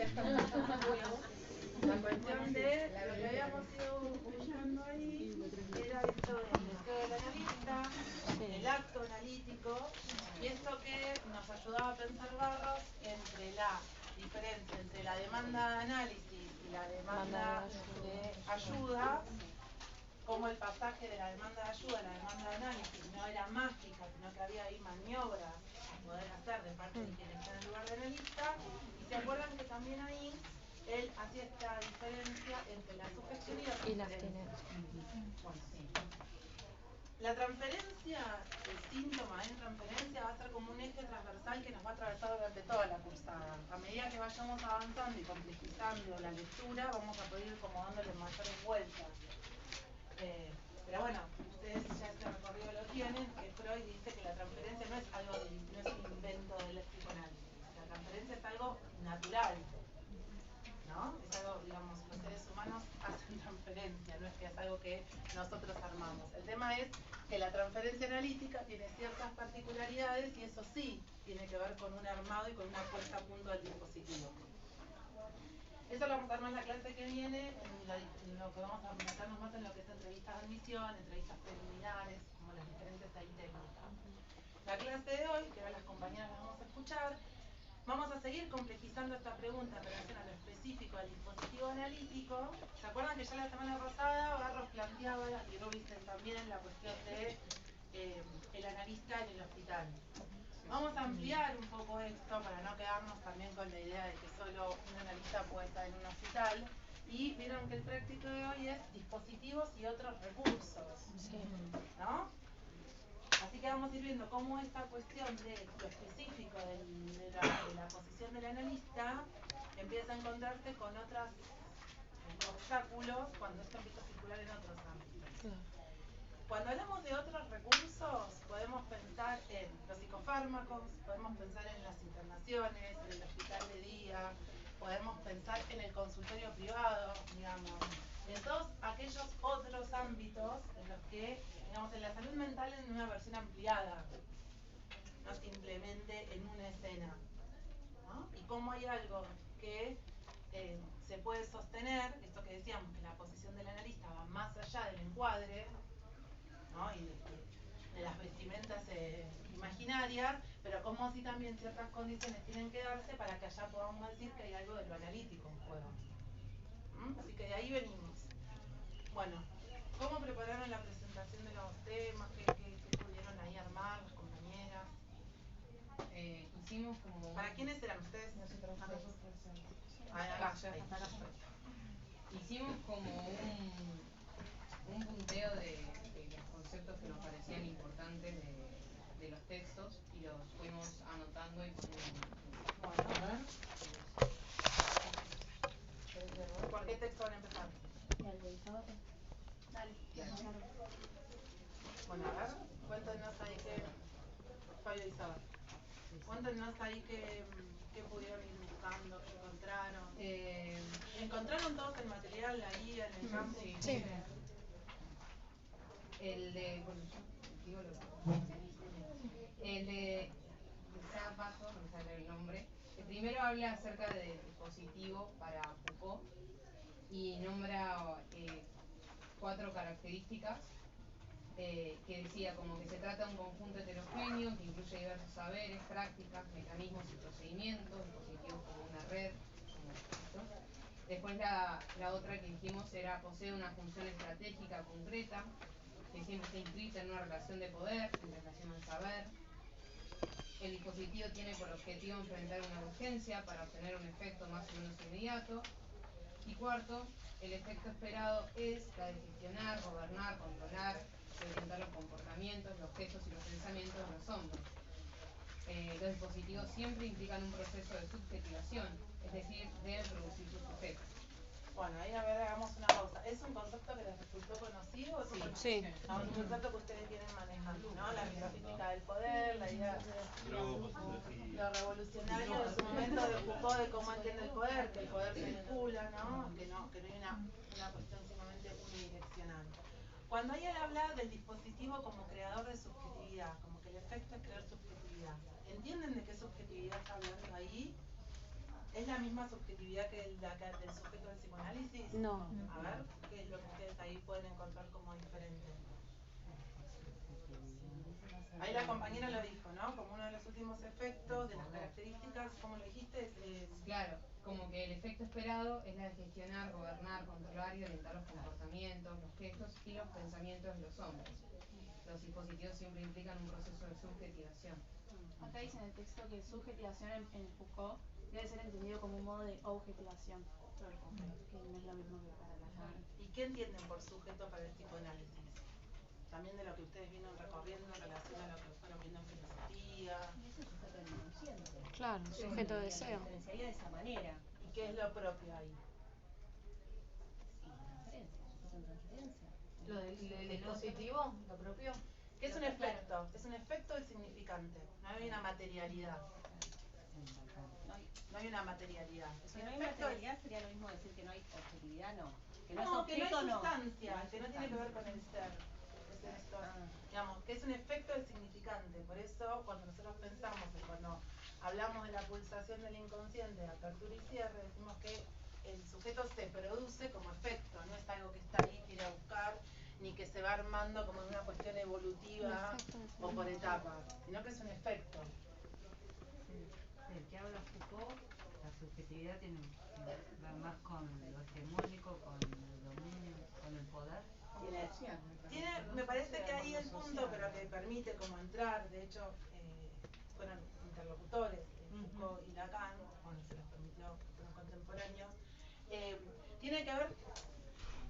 La cuestión de lo que habíamos ido buscando ahí era esto del deseo del analista, el acto analítico, y esto que nos ayudaba a pensar Barros entre la diferencia entre la demanda de análisis y la demanda de ayuda, como el pasaje de la demanda de ayuda a la demanda de análisis no era mágica, sino que había ahí maniobras a poder hacer de parte de quien está en el lugar de analista. Y se acuerdan que también ahí él hacía esta diferencia entre la sugestión y la transferencia. Bueno, sí. La transferencia, el síntoma en transferencia va a ser como un eje transversal que nos va a atravesar durante toda la cursada. A medida que vayamos avanzando y complejizando la lectura, vamos a poder ir como dándole mayores vueltas. Pero bueno, ustedes ya este recorrido lo tienen, que Freud dice que la transferencia no es algo no es un invento del psicoanálisis. La transferencia es algo natural, ¿no? Es algo, digamos, los seres humanos hacen transferencia, no es que es algo que nosotros armamos. El tema es que la transferencia analítica tiene ciertas particularidades y eso sí tiene que ver con un armado y con una puesta a punto del dispositivo. Eso lo vamos a armar en la clase que viene, en lo que vamos a meternos más en lo que es entrevistas de admisión, entrevistas preliminares, como las diferentes ahí técnicas. La clase de hoy, que ahora las compañeras las vamos a escuchar, vamos a seguir complejizando esta pregunta en relación a lo específico del dispositivo analítico. ¿Se acuerdan que ya la semana pasada Barros planteaba, y Rubinstein también, la cuestión de el analista en el hospital? Vamos a ampliar un poco esto para no quedarnos también con la idea de que solo un analista puede estar en un hospital. Y vieron que el práctico de hoy es dispositivos y otros recursos, ¿no? Así que vamos a ir viendo cómo esta cuestión de lo específico de la posición del analista empieza a encontrarse con otros obstáculos cuando esto empieza a circular en otros ámbitos. Cuando hablamos de otros recursos, podemos pensar en los psicofármacos, podemos pensar en las internaciones, en el hospital de día, podemos pensar en el consultorio privado, digamos, en todos aquellos otros ámbitos en los que, digamos, en la salud mental en una versión ampliada, no simplemente en una escena, ¿no? Y cómo hay algo que se puede sostener, esto que decíamos, que la posición del analista va más allá del encuadre, ¿no? Y de las vestimentas imaginarias, pero como si también ciertas condiciones tienen que darse para que allá podamos decir que hay algo de lo analítico en juego. Así que de ahí venimos. Bueno, ¿cómo prepararon la presentación de los temas? ¿Qué pudieron ahí armar las compañeras? Hicimos como... ¿Para quiénes eran ustedes? Nosotros acá. Hicimos como un punteo de los conceptos que nos parecían importantes de los textos y los fuimos anotando y poniendo. Bueno, a ver. ¿Por qué texto van a empezar? El de Isabel. Dale. Bueno, a ver, cuéntenos ahí que Fabio Isabel. Cuéntenos ahí que pudieron ir buscando, que encontraron. ¿Encontraron todos el material ahí en el campo? Sí. El de... digo el de... está abajo, no me sale el nombre. El primero habla acerca del dispositivo para Foucault y nombra 4 características que decía como que se trata de un conjunto heterogéneo que incluye diversos saberes, prácticas, mecanismos y procedimientos, dispositivos como una red, como esto. Después la otra que dijimos era posee una función estratégica concreta que siempre está inscrita en una relación de poder, en relación al saber. El dispositivo tiene por objetivo enfrentar una urgencia para obtener un efecto más o menos inmediato. Y cuarto, el efecto esperado es la de gestionar, gobernar, controlar y orientar los comportamientos, los gestos y los pensamientos de los hombres. Los dispositivos siempre implican un proceso de subjetivación, es decir, deben producir sus sujetos. Bueno, ahí a ver, hagamos una pausa. ¿Es un concepto que les resultó conocido? ¿O Sí. No, es un concepto que ustedes vienen manejando, ¿no? La metafísica del poder, la idea lo revolucionario de su momento de Foucault de cómo entiende el poder, que el poder se vincula, ¿no? Que no hay una cuestión sumamente unidireccional. Cuando ahí él habla del dispositivo como creador de subjetividad, como que el efecto es crear subjetividad, ¿entienden de qué subjetividad está hablando ahí? ¿Es la misma subjetividad que el de acá, del sujeto del psicoanálisis? No. A ver, ¿qué es lo que ustedes ahí pueden encontrar como diferente? Ahí la compañera lo dijo, ¿no? Como uno de los últimos efectos de las características, ¿cómo lo dijiste? Claro, como que el efecto esperado es la de gestionar, gobernar, controlar y orientar los comportamientos, los gestos y los pensamientos de los hombres. Los dispositivos siempre implican un proceso de subjetivación. Acá dice en el texto que subjetivación en Foucault debe ser entendido como un modo de objetivación, que no es lo mismo que para la... ¿Y qué entienden por sujeto para el psicoanálisis? También de lo que ustedes vienen recorriendo en relación a lo que fueron viendo en filosofía. Es el sujeto del inconsciente. Claro, sujeto de deseo. Se diferenciaría de esa manera. ¿Y qué es lo propio ahí? Y la transferencia, sujeto en transferencia. Lo del dispositivo, lo propio. ¿Qué es un efecto? Es un efecto del significante. No hay una materialidad. No hay una materialidad. Si no hay materialidad sería lo mismo decir que no hay objetividad, no. Que no, No, es objeto, que no hay no. sustancia, que no tiene que ver con el ser. Digamos, que es un efecto del significante. Por eso, cuando nosotros pensamos y cuando hablamos de la pulsación del inconsciente, de apertura y cierre, decimos que el sujeto se produce como efecto, no es algo que está ahí, que ir a buscar, ni que se va armando como una cuestión evolutiva o por etapas, sino que es un efecto. El que habla Foucault, la subjetividad tiene que ver más con lo hegemónico, con el dominio, con el poder. Me parece que ahí el punto, pero que permite como entrar, de hecho, fueron interlocutores, Foucault y Lacan, bueno, se los permitió, fueron contemporáneos, tiene que ver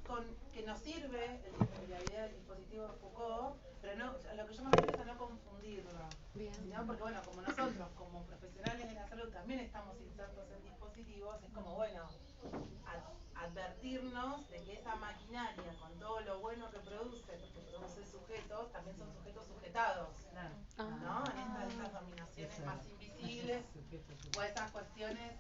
con que nos sirve la idea del dispositivo de Foucault, pero no, a lo que yo me refiero es a no confundirlo. ¿No? Porque bueno, como nosotros, como profesionales de la salud, también estamos insertos en dispositivos, es como bueno, advertirnos de que esa maquinaria, con todo lo bueno que produce sujetos, también son sujetos sujetados, ¿no? En estas dominaciones más invisibles, o esas cuestiones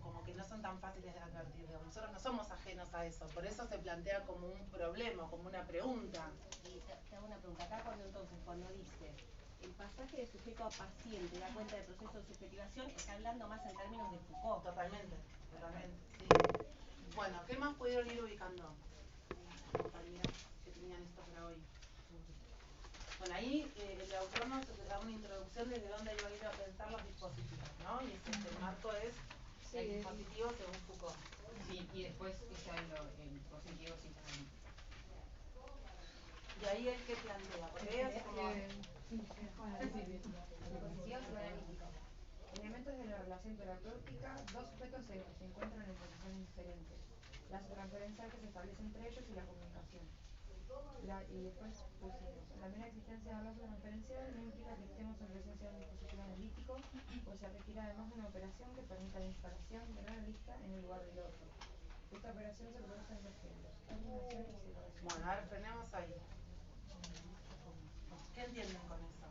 como que no son tan fáciles de advertir. Nosotros no somos ajenos a eso, por eso se plantea como un problema, como una pregunta. Y te hago una pregunta. Acá cuando dice el pasaje de sujeto a paciente da cuenta del proceso de subjetivación, está hablando más en términos de Foucault. Totalmente, sí. Bueno, ¿qué más pudieron ir ubicando? Compañeras que tenían esto para hoy. Bueno, ahí el autor nos da una introducción desde dónde iba a ir a pensar los dispositivos, ¿no? Y el marco es el dispositivo según Foucault. Sí, y después está el dispositivo psicoanalítico. Y ahí el que plantea, porque es como... Dispositivo psicoanalítico. Elementos de la relación terapéutica, dos sujetos se encuentran en posiciones diferentes. La transferencia que se establece entre ellos y la comunicación. Y después pusimos, la mera existencia de lazo transferencial no implica que estemos en presencia de un dispositivo analítico, pues se requiere además de una operación que permita la instalación del analista en el lugar del otro. Esta operación se produce en dos géneros, alienación y separación. Bueno, a ver, frenemos ahí. ¿Qué entienden con eso?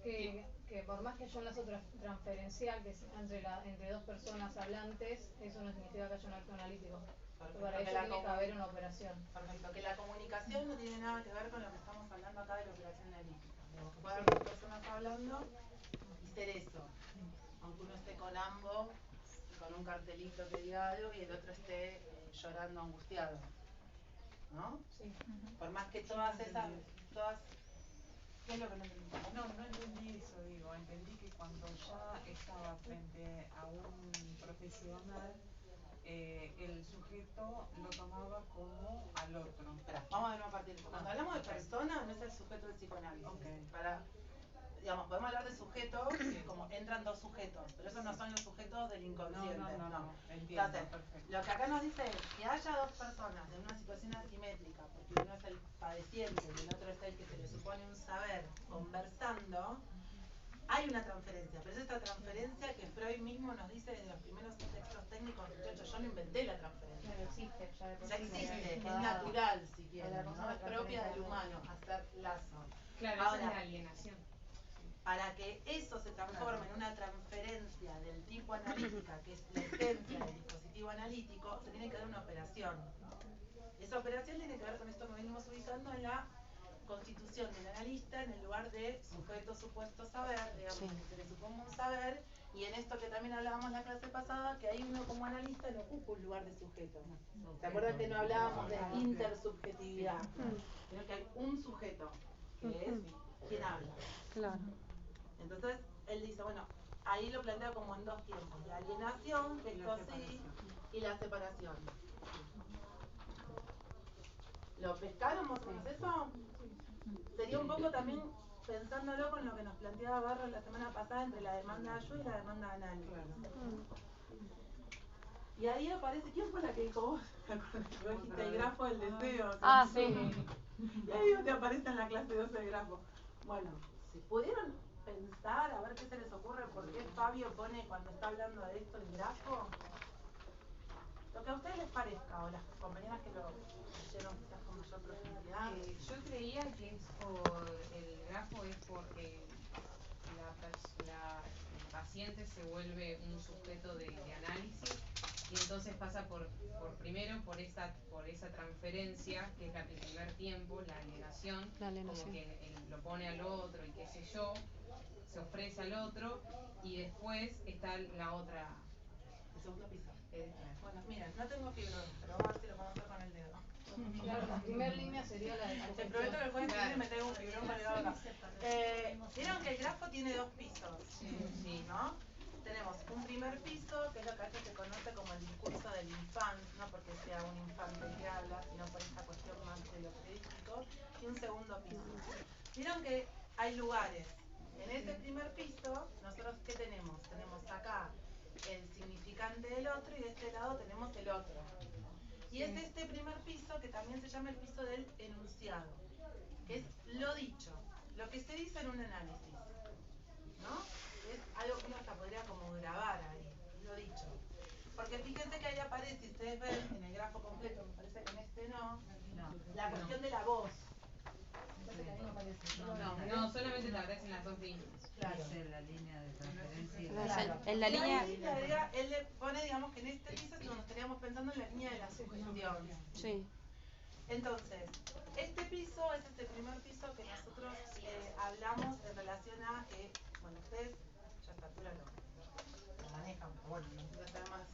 Que por más que haya un lazo transferencial que es entre dos personas hablantes, eso no significa que haya un acto analítico. Perfecto, Para ello tiene que haber una operación. Perfecto, que la comunicación no tiene nada que ver con lo que estamos hablando acá de la operación analítica. Digamos que puede haber dos personas hablando y ser eso. Aunque uno esté con ambos, con un cartelito que diga algo y el otro esté llorando angustiado. ¿No? Sí. Por más que todas esas... ¿Qué es lo que no entendí? No entendí eso, digo, entendí que cuando ya estaba frente a un profesional, el sujeto lo tomaba como al otro. Espera, vamos de nuevo a partir de esto. Cuando hablamos de persona, no es el sujeto del psicoanálisis. Okay. Digamos, podemos hablar de sujetos, como entran dos sujetos, pero esos no son los sujetos del inconsciente. No. Entiendo, Entonces, perfecto. lo que acá nos dice es que haya dos personas en una situación asimétrica, porque uno es el padeciente y el otro es el que se le supone un saber, conversando, hay una transferencia, pero es esta transferencia que Freud mismo nos dice en los primeros textos técnicos, muchachos, yo no inventé la transferencia. Ya existe, Ya existe, es natural si quieren, ¿no? Es propia del humano hacer lazo. Claro, Ahora, esa es la alienación. para que eso se transforme en una transferencia del tipo analítica, que es la esencia del dispositivo analítico, se tiene que dar una operación. Esa operación tiene que ver con esto que venimos ubicando en la constitución del analista en el lugar de sujeto supuesto saber, digamos, que se le supone un saber, y en esto que también hablábamos la clase pasada, que ahí uno como analista no ocupa un lugar de sujeto. ¿Se acuerdan que no hablábamos de intersubjetividad? Sino que hay un sujeto, que es quien habla. Claro. Entonces, él dice, bueno, ahí lo plantea como en dos tiempos, la alienación, que esto sí, y la separación. ¿Lo pescaron más o menos eso? Sería un poco también pensándolo con lo que nos planteaba Barro la semana pasada entre la demanda de ayuda y la demanda de análisis. Y ahí aparece, ¿quién fue la que dijo vos? Vos dijiste el grafo del deseo. Ah, sí. Y ahí te aparece en la clase 12 el grafo. Bueno, si pudieron pensar, a ver qué se les ocurre, por qué Fabio pone cuando está hablando de esto el grafo. Lo que a ustedes les parezca, o las compañeras que lo leyeron quizás con mayor profundidad. Yo creía que es por el grafo es porque el paciente se vuelve un sujeto de análisis y entonces pasa primero por esa transferencia que es el primer tiempo, la alienación, como que él lo pone al otro y qué sé yo, se ofrece al otro y después está la otra. El segundo piso. Bueno, miren, no tengo fibrón, pero vamos a ver si lo podemos hacer con el dedo. Claro, la primera línea sería la de te prometo que el jueves que viene me traigo un fibrón para llevar acá. Vieron que el grafo tiene dos pisos, ¿no? Tenemos un primer piso, que es lo que a veces se conoce como el discurso del infante, no porque sea un infante que habla, sino por esta cuestión más de lo periodístico, y un segundo piso. Vieron que hay lugares. En ese primer piso, nosotros ¿qué tenemos? Tenemos acá el significante del otro y de este lado tenemos el otro. Y es este primer piso que también se llama el piso del enunciado, que es lo dicho, lo que se dice en un análisis, ¿no? Es algo que uno hasta podría como grabar ahí, lo dicho. Porque fíjense que ahí aparece, si ustedes ven en el grafo completo, me parece que en este no, la cuestión de la voz. No, solamente te aparecen las dos líneas. Claro. Es la línea de transferencia. Claro. En la línea. Él le pone, digamos, que en este piso es donde estaríamos pensando en la línea de la sugestión. Sí. Entonces, este piso es este primer piso que nosotros hablamos en relación a que, bueno, ustedes ya a esta altura lo manejan, pero bueno, no necesita ser más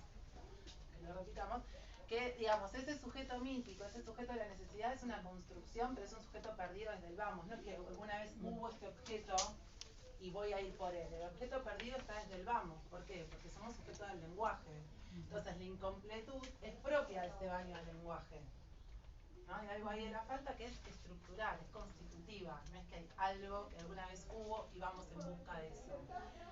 que lo repitamos, que digamos, ese sujeto mítico, ese sujeto de la necesidad es una construcción, pero es un sujeto perdido desde el vamos, no es que alguna vez hubo este objeto y voy a ir por él. El objeto perdido está desde el vamos. ¿Por qué? Porque somos sujetos del lenguaje. Entonces la incompletud es propia de este baño del lenguaje. ¿No? Hay algo ahí de la falta que es estructural, es constitutiva. No es que hay algo que alguna vez hubo y vamos en busca de eso.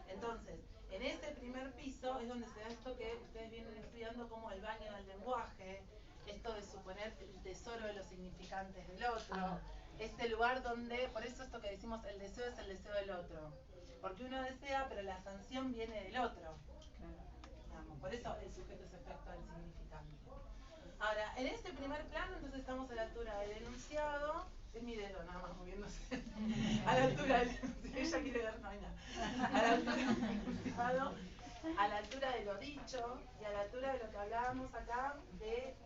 Entonces, en ese primer piso es donde se da esto que ustedes vienen estudiando como el baño del lenguaje, esto de suponer el tesoro de los significantes del otro. Este lugar donde, por eso esto que decimos, el deseo es el deseo del otro. Porque uno desea, pero la sanción viene del otro. Digamos, por eso el sujeto es efecto del significante. Ahora, en este primer plano, entonces estamos a la altura del enunciado. Es mi dedo nada más moviéndose. A la altura del enunciado. Ella quiere ver, no hay nada. A la altura del enunciado, a la altura de lo dicho y a la altura de lo que hablábamos acá de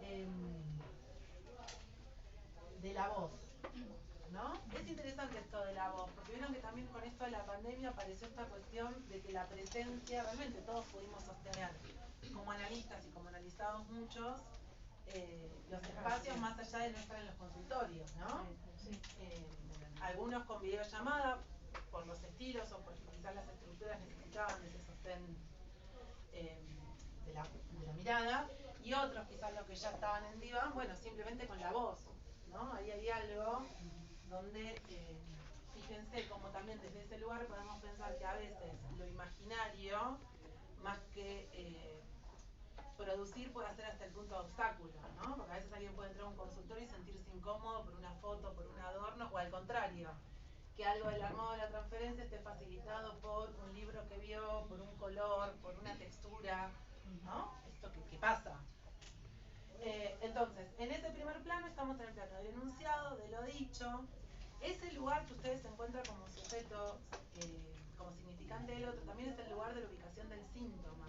la voz. ¿No? Es interesante esto de la voz, porque vieron que también con esto de la pandemia apareció esta cuestión de que la presencia, realmente todos pudimos sostener, como analistas y como analizados muchos, los espacios más allá de no estar en los consultorios, ¿no? Algunos con videollamada, por los estilos o porque quizás las estructuras necesitaban de ese sostén de la mirada, y otros quizás los que ya estaban en diván, bueno, simplemente con la voz, ¿no? Ahí hay algo donde, fíjense como también desde ese lugar podemos pensar que a veces lo imaginario, más que producir, puede ser hasta el punto de obstáculo, ¿no? Porque a veces alguien puede entrar a un consultorio y sentirse incómodo por una foto, por un adorno, o al contrario, que algo del armado de la transferencia esté facilitado por un libro que vio, por un color, por una textura, ¿no? Esto que pasa. Entonces, en ese primer plano estamos en el plano del enunciado, de lo dicho. Ese lugar que ustedes se encuentran como sujeto, como significante del otro, también es el lugar de la ubicación del síntoma.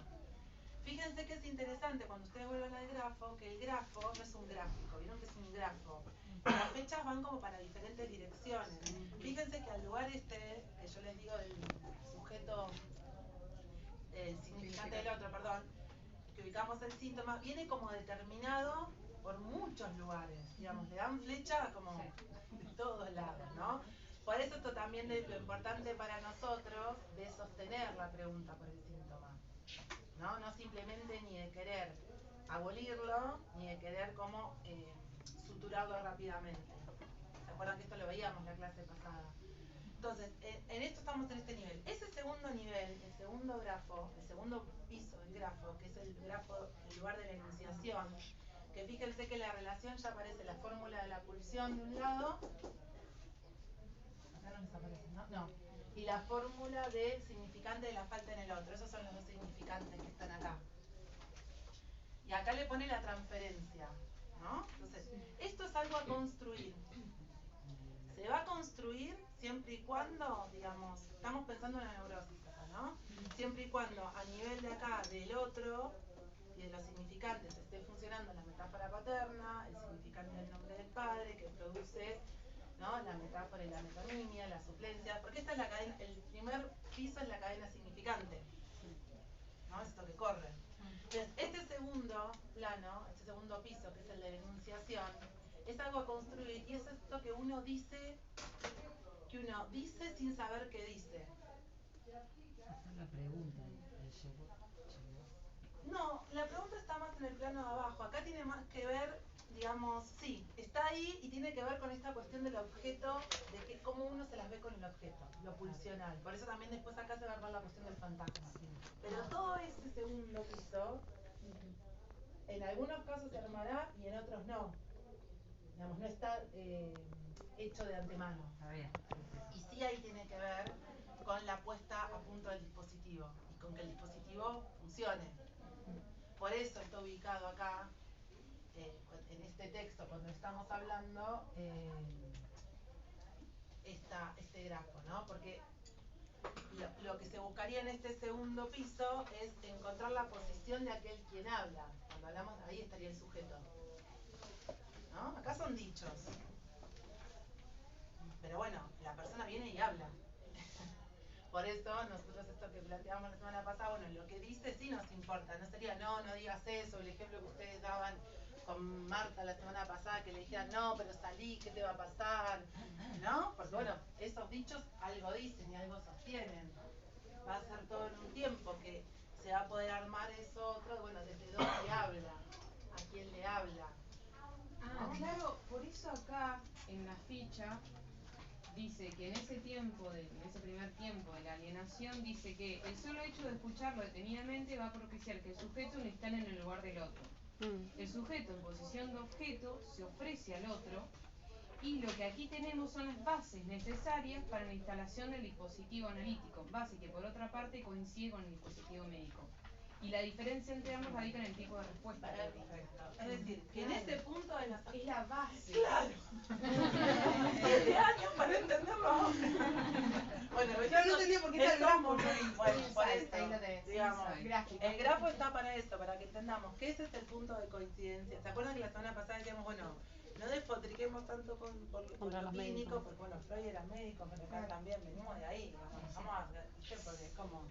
Fíjense que es interesante cuando ustedes vuelvan al grafo, que el grafo no es un gráfico, vieron que es un grafo. Las fechas van como para diferentes direcciones. Fíjense que al lugar este, que yo les digo del sujeto, significante del otro, perdón, que ubicamos el síntoma, viene como determinado por muchos lugares, digamos, le dan flecha como de todos lados, ¿no? Por eso esto también es lo importante para nosotros de sostener la pregunta por el síntoma, ¿no? No simplemente ni de querer abolirlo, ni de querer como suturarlo rápidamente. ¿Se acuerdan que esto lo veíamos en la clase pasada? Entonces, en esto estamos en este nivel. Ese segundo nivel, el segundo grafo, el segundo piso del grafo, que es el grafo, el lugar de la enunciación, que fíjense que la relación ya aparece la fórmula de la pulsión de un lado, acá no les aparece, ¿no? No. Y la fórmula del significante de la falta en el otro. Esos son los dos significantes que están acá. Y acá le pone la transferencia, ¿no? Entonces, esto es algo a construir. Se va a construir siempre y cuando, digamos, estamos pensando en la neurosis acá, ¿no? Siempre y cuando a nivel de acá del otro y de los significantes esté funcionando la metáfora paterna, el significante del nombre del padre que produce, ¿no?, la metáfora y la metonimia, la suplencia, porque esta es la cadena, el primer piso es la cadena significante, ¿no? Es esto que corre. Entonces, este segundo plano, este segundo piso, que es el de la enunciación, es algo a construir y es esto que uno dice sin saber qué dice. Esa es la pregunta. No, la pregunta está más en el plano de abajo. Acá tiene más que ver, digamos, sí, está ahí y tiene que ver con esta cuestión del objeto, de que cómo uno se las ve con el objeto, lo pulsional. Por eso también después acá se va a armar la cuestión del fantasma. Pero todo ese segundo piso, en algunos casos se armará y en otros no. Digamos, no está hecho de antemano. Y sí ahí tiene que ver con la puesta a punto del dispositivo y con que el dispositivo funcione. Por eso está ubicado acá, en este texto, cuando estamos hablando, este grafo, ¿no? Porque lo que se buscaría en este segundo piso es encontrar la posición de aquel quien habla. Cuando hablamos, ahí estaría el sujeto, ¿no? Acá son dichos. Pero bueno, la persona viene y habla. Por eso nosotros esto que planteábamos la semana pasada, bueno, lo que dice sí nos importa. No sería, no digas eso, el ejemplo que ustedes daban con Marta la semana pasada, que le dijeran, no, pero salí, ¿qué te va a pasar? ¿No? Porque bueno, esos dichos algo dicen y algo sostienen. Va a ser todo en un tiempo que se va a poder armar eso otro, bueno, desde dónde habla, a quién le habla. Ah, claro, por eso acá en la ficha dice que en ese tiempo, en ese primer tiempo de la alienación, dice que el solo hecho de escucharlo detenidamente va a propiciar que el sujeto no esté en el lugar del otro. El sujeto en posición de objeto se ofrece al otro y lo que aquí tenemos son las bases necesarias para la instalación del dispositivo analítico, base que por otra parte coincide con el dispositivo médico. Y la diferencia entre ambos radica en el tipo de respuesta. Perfecto. Es decir, que en ese punto de la... Es la base. ¡Claro! 7 años para entenderlo. Bueno, Yo no entendía por qué está el grafo. Bueno, por esto, Ahí lo tenés, digamos, gráfico. el grafo está para esto, para que entendamos que ese es el punto de coincidencia. ¿Se acuerdan que la semana pasada decíamos, bueno, no despotriquemos tanto con los clínicos, porque bueno, Freud era médico, pero acá también venimos de ahí, digamos, vamos a, porque es como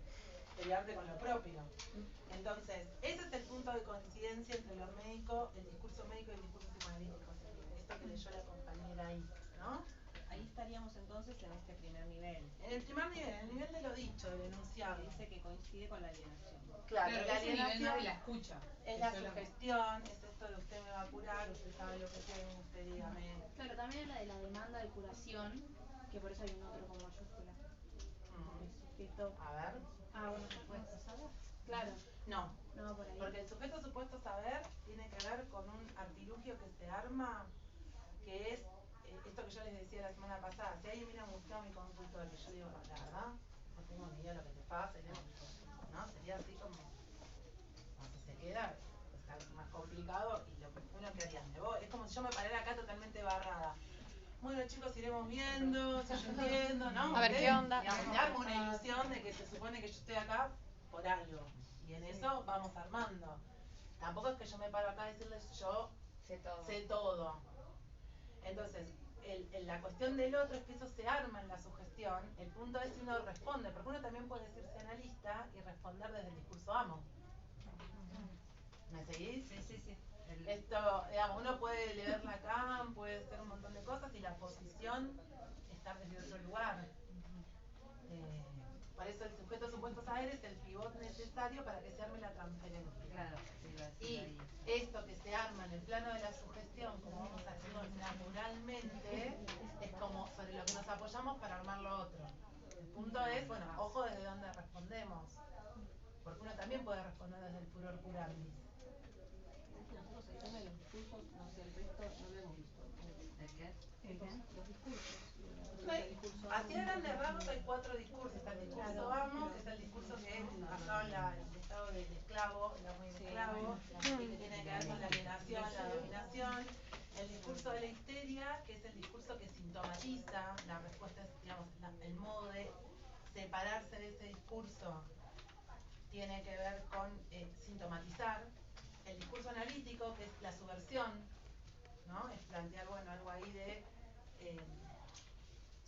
pelearte con lo propio. Entonces, ese es el punto de coincidencia entre lo médico, el discurso médico y el discurso psicoanalítico. Esto que leyó la compañera ahí, ¿no? Ahí estaríamos entonces en este primer nivel. En el primer nivel, en el nivel de lo dicho, del enunciado. Dice que coincide con la alienación. Claro, la ese nivel alienación más de la escucha. es la sugestión, es esto de usted me va a curar, usted sabe lo que tiene, usted dígame. Claro, también habla de la demanda de curación, que por eso hay un otro con mayúscula. El sujeto. A ver. Ah, bueno, supuesto saber. Claro. No, No, por ahí. porque el sujeto supuesto saber tiene que ver con un artilugio que se arma, que es esto que yo les decía la semana pasada. Si alguien viene a buscar mi consultorio, yo digo, la verdad, no tengo ni idea de lo que te pasa, ¿no? Sería así como, si se queda, es más complicado y lo que uno que haría, es como si yo me parara acá totalmente barrada. Bueno, chicos, iremos viendo, si yo entiendo, ¿no? A ver qué onda. Digamos, me hago una ilusión de que se supone que yo estoy acá por algo. Y en eso vamos armando. Tampoco es que yo me paro acá a decirles yo sé todo. Entonces, la cuestión del otro es que eso se arma en la sugestión. El punto es si uno responde, porque uno también puede decirse analista y responder desde el discurso amo. ¿Me seguís? Sí. Esto, digamos, uno puede leer Lacan, puede hacer un montón de cosas y la posición estar desde otro lugar. Por eso el sujeto supuesto saber es el pivot necesario para que se arme la transferencia. Claro, y esto que se arma en el plano de la sugestión, como vamos a decirlo naturalmente, es como sobre lo que nos apoyamos para armar lo otro. El punto es, bueno, ojo desde dónde respondemos. Porque uno también puede responder desde el furor curandis. Nosotros el tema de los discursos, no sé, el resto no lo hemos visto. ¿El qué? Los discursos. Así a grandes rasgos hay 4 discursos. Está el discurso amo, que es el discurso que es basado en el estado del esclavo, el amo y el esclavo, y que tiene que ver con la alienación, la dominación. El discurso de la histeria, que es el discurso que sintomatiza, la respuesta es, digamos, el modo de separarse de ese discurso tiene que ver con sintomatizar. El discurso analítico, que es la subversión, ¿no? Es plantear, bueno, algo ahí de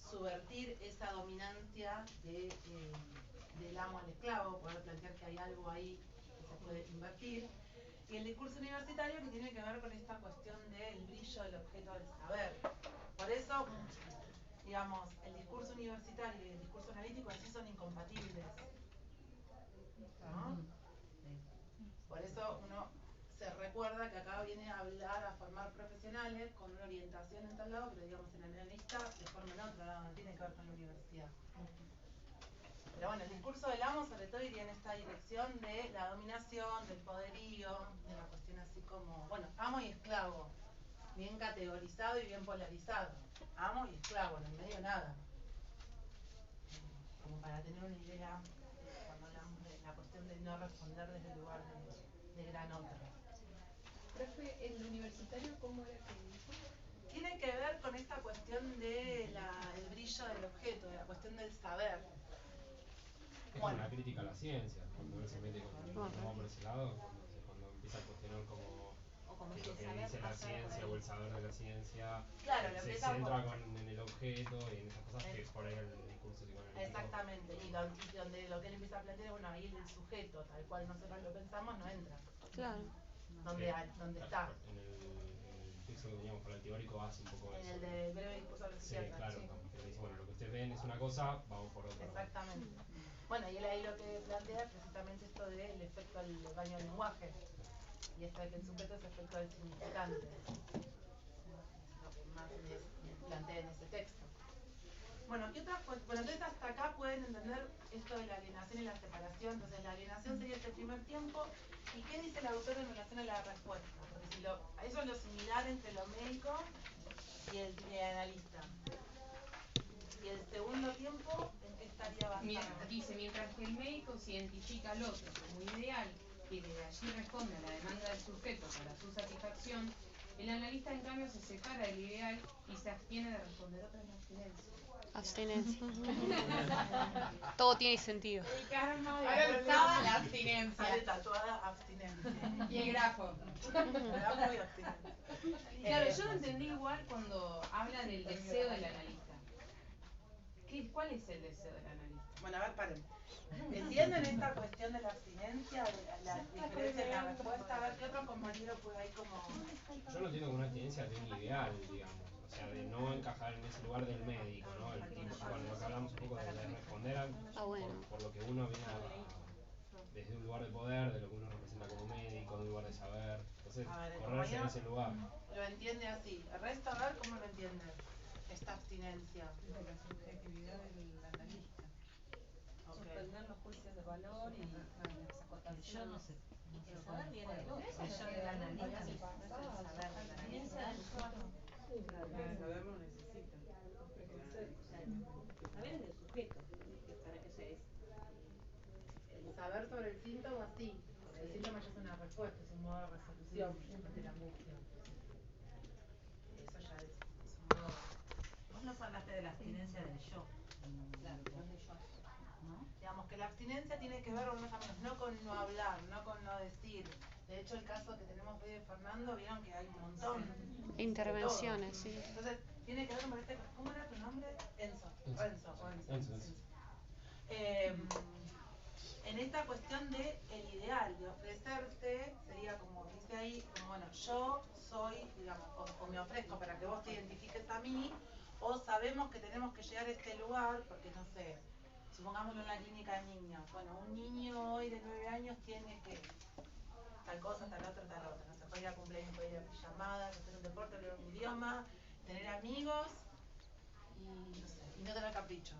subvertir esa dominancia del amo al esclavo, poder plantear que hay algo ahí que se puede invertir. Y el discurso universitario, que tiene que ver con esta cuestión del brillo del objeto del saber. Por eso, digamos, el discurso universitario y el discurso analítico así son incompatibles, ¿no? Por eso uno se recuerda que acá viene a hablar, a formar profesionales con una orientación en tal lado, pero digamos el analista se forma en otro lado, no tiene que ver con la universidad. Pero bueno, el discurso del amo sobre todo iría en esta dirección de la dominación, del poderío, de la cuestión así como, bueno, amo y esclavo, bien categorizado y bien polarizado. Amo y esclavo, en el medio nada. Como para tener una idea cuando hablamos de la cuestión de no responder desde el lugar de gran otro. Profe, el universitario, ¿cómo era que dijo? Tiene que ver con esta cuestión del brillo del objeto, de la cuestión del saber. Es como una crítica a la ciencia, cuando él se mete como por ese lado, cuando empieza a cuestionar como que lo que dice la ciencia o el saber de la ciencia, claro, se centra en el objeto y en esas cosas que por ahí el discurso psicoanalítico. Exactamente, y donde lo que él empieza a plantear es, bueno, ahí el sujeto, tal cual nosotros lo pensamos, no entra. Claro. ¿Dónde está? En el texto que teníamos para el teórico hace un poco eso. En el de breve discurso de los psiquiatras. Claro, Sí. que le dice, bueno, lo que ustedes ven es una cosa, vamos por otra. Exactamente. Bueno, y él ahí lo que plantea es precisamente esto del efecto del baño del lenguaje. Y esto de que el sujeto es efecto del significante. Es lo que más les plantea en ese texto. Bueno, ¿qué otras cosas? Bueno, entonces hasta acá pueden entender esto de la alienación y la separación. Entonces la alienación sería este primer tiempo. ¿Y qué dice el autor en relación a la respuesta? Porque si eso es lo similar entre lo médico y el analista. Y el segundo tiempo, ¿en qué estaría basado? Dice, mientras que el médico se identifica al otro como ideal y desde allí responde a la demanda del sujeto para su satisfacción, el analista en cambio se separa del ideal y se abstiene de responder. Otra es la abstinencia. Abstinencia. Todo tiene sentido. El karma de la abstinencia. Sale tatuada abstinencia. Y el grafo. Grafo y abstinencia. Claro, yo lo entendí igual cuando habla del deseo del analista. ¿Cuál es el deseo del analista? Bueno, a ver, paren. ¿Entienden esta cuestión de la abstinencia, de la diferencia en la respuesta? A ver, ¿qué otro compañero puede ahí como...? Yo lo entiendo como una abstinencia de un ideal, digamos. O sea, de no encajar en ese lugar del médico, ¿no? El tipo, bueno, lo que hablamos un poco de responder por lo que uno viene desde un lugar de poder, de lo que uno representa como médico, de un lugar de saber. Entonces, correrse en ese lugar. Lo entiende así. El resto, a ver, ¿cómo lo entiende? Esta abstinencia. De la subjetividad del analista. Suspender los juicios de valor y las acotaciones. Yo no sé. El saber viene del otro. El yo del analista no es el saber del analista. El saber lo necesita. Saber es del sujeto. Para que se El saber sobre el síntoma, sí. Porque el síntoma ya es una respuesta, es un modo de resolución de la angustia. Eso ya es un modo. Vos nos hablaste de la abstinencia del yo. Claro, no es de yo. ¿No? Digamos que la abstinencia tiene que ver con más o menos, no con no hablar, no con no decir. De hecho, el caso que tenemos hoy de Fernando, vieron que hay un montón de intervenciones, sí. Entonces, tiene que ver con este, ¿cómo era tu nombre? Renzo. En esta cuestión de el ideal, de ofrecerse, sería como dice ahí, como bueno, yo soy, digamos, o me ofrezco para que vos te identifiques a mí, o sabemos que tenemos que llegar a este lugar, porque no sé, supongámoslo en la clínica de niños, bueno, un niño hoy de 9 años tiene que tal cosa, tal otra, no se puede ir a cumpleaños, puede ir a pijamadas, hacer un deporte, hablar un idioma, tener amigos y no tener caprichos,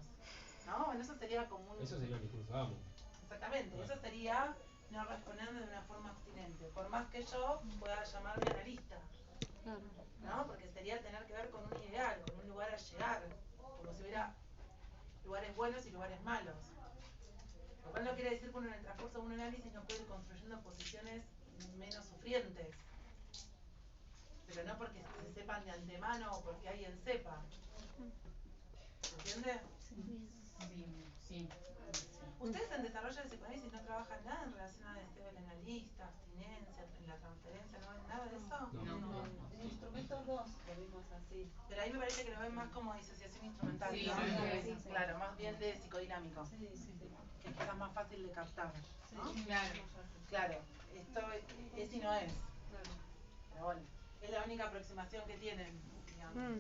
¿no? Bueno, eso sería como un... Eso sería el discurso amo. Exactamente, eso sería no responder de una forma abstinente, por más que yo pueda llamarme analista, ¿no? Porque sería tener que ver con un ideal, con un lugar a llegar, como si hubiera lugares buenos y lugares malos. Lo cual no quiere decir que uno en el transcurso de un análisis no puede ir construyendo posiciones menos sufrientes, pero no porque se sepan de antemano o porque alguien sepa. ¿Se entiende? Sí. Ustedes en desarrollo de psicoanálisis no trabajan nada en relación a deseo del analista, abstinencia, en la transferencia, ¿no ven nada de eso? No. En instrumentos 2 lo vimos así. Pero ahí me parece que lo ven más como disociación instrumental, Sí, ¿no? sí. Claro, más bien de psicodinámico, Sí. que es quizás más fácil de captar, ¿no? Claro. Esto es y no es. Pero bueno, es la única aproximación que tienen, digamos.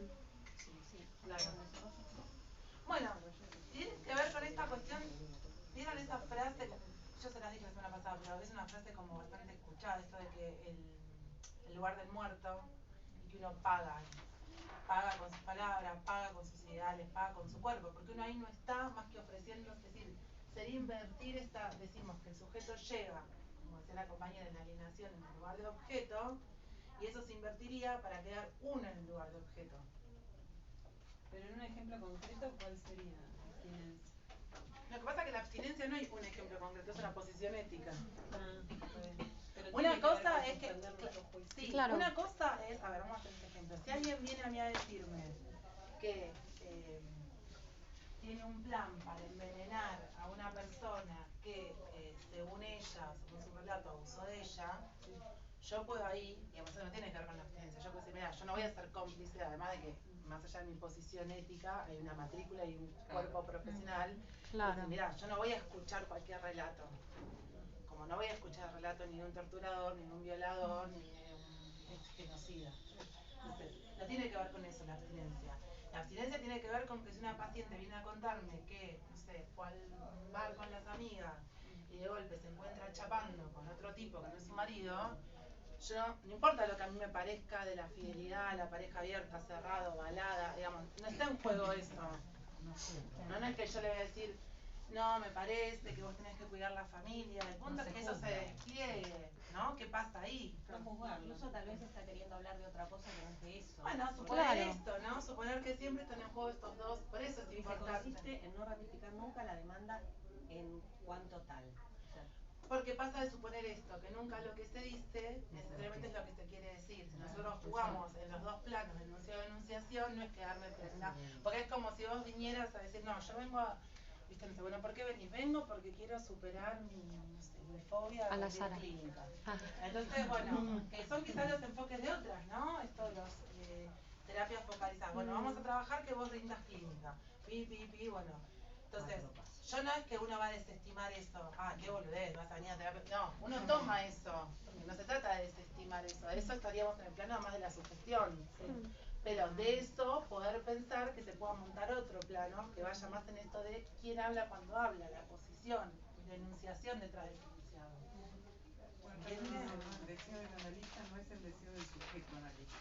Claro. Bueno, tiene que ver con esta cuestión. ¿Vieron esa frase? Yo se las dije la semana pasada, pero es una frase como bastante escuchada, esto de que el lugar del muerto, y que uno paga con sus palabras, paga con sus ideales, paga con su cuerpo, porque uno ahí no está más que ofreciendo, es decir, sería invertir decimos que el sujeto llega, como decía la compañera, en la alienación en el lugar de objeto, y eso se invertiría para quedar uno en el lugar de objeto. Pero en un ejemplo concreto, ¿cuál sería abstinencia? Lo que pasa es que la abstinencia no es un ejemplo concreto, es una posición ética. Pero Una cosa es que... Sí, claro. Una cosa es... A ver, vamos a hacer este ejemplo. Si alguien viene a mí a decirme que tiene un plan para envenenar a una persona que, según ella, según su relato, abusó de ella, yo puedo ahí, digamos, eso no tiene que ver con la abstinencia, yo puedo decir, mira, yo no voy a ser cómplice, además de que, más allá de mi posición ética, hay una matrícula y un cuerpo profesional. Claro. Mira, yo no voy a escuchar cualquier relato. Como no voy a escuchar el relato ni de un torturador, ni de un violador, ni de un genocida. Entonces, no tiene que ver con eso la abstinencia. La abstinencia tiene que ver con que si una paciente viene a contarme que, no sé, fue al bar con las amigas y de golpe se encuentra chapando con otro tipo que no es su marido, yo, no importa lo que a mí me parezca de la fidelidad, la pareja abierta, cerrado, balada, digamos, no está en juego eso. No es que yo le voy a decir, no, me parece que vos tenés que cuidar la familia, el punto es que eso se despliegue, ¿no? ¿Qué pasa ahí? Incluso tal vez está queriendo hablar de otra cosa que no es de eso. Bueno, suponer esto, ¿no? Suponer que siempre están en juego estos dos, por eso es importante. Consiste en no ratificar nunca la demanda en cuanto tal. Porque pasa de suponer esto, que nunca lo que se dice necesariamente es lo que se quiere decir. Si nosotros jugamos en los dos planos de enunciado-enunciación, no es quedarme presa. Porque es como si vos vinieras a decir, no, yo vengo a... ¿Viste? No sé, bueno, ¿por qué venís? Vengo porque quiero superar mi fobia a la clínica. Entonces, bueno, que son quizás los enfoques de otras, ¿no? Esto de los terapias focalizadas. Bueno, vamos a trabajar que vos rindas clínica. Bueno. Entonces, yo no es que uno va a desestimar eso. Ah, qué boludez, vas a venir a terapia. No, uno toma eso. Porque no se trata de desestimar eso. De eso estaríamos en el plano más de la sugestión. ¿Sí? Pero de eso poder pensar que se pueda montar otro plano que vaya más en esto de quién habla cuando habla, la posición, la enunciación detrás del enunciado. El deseo del analista no es el deseo del sujeto analista.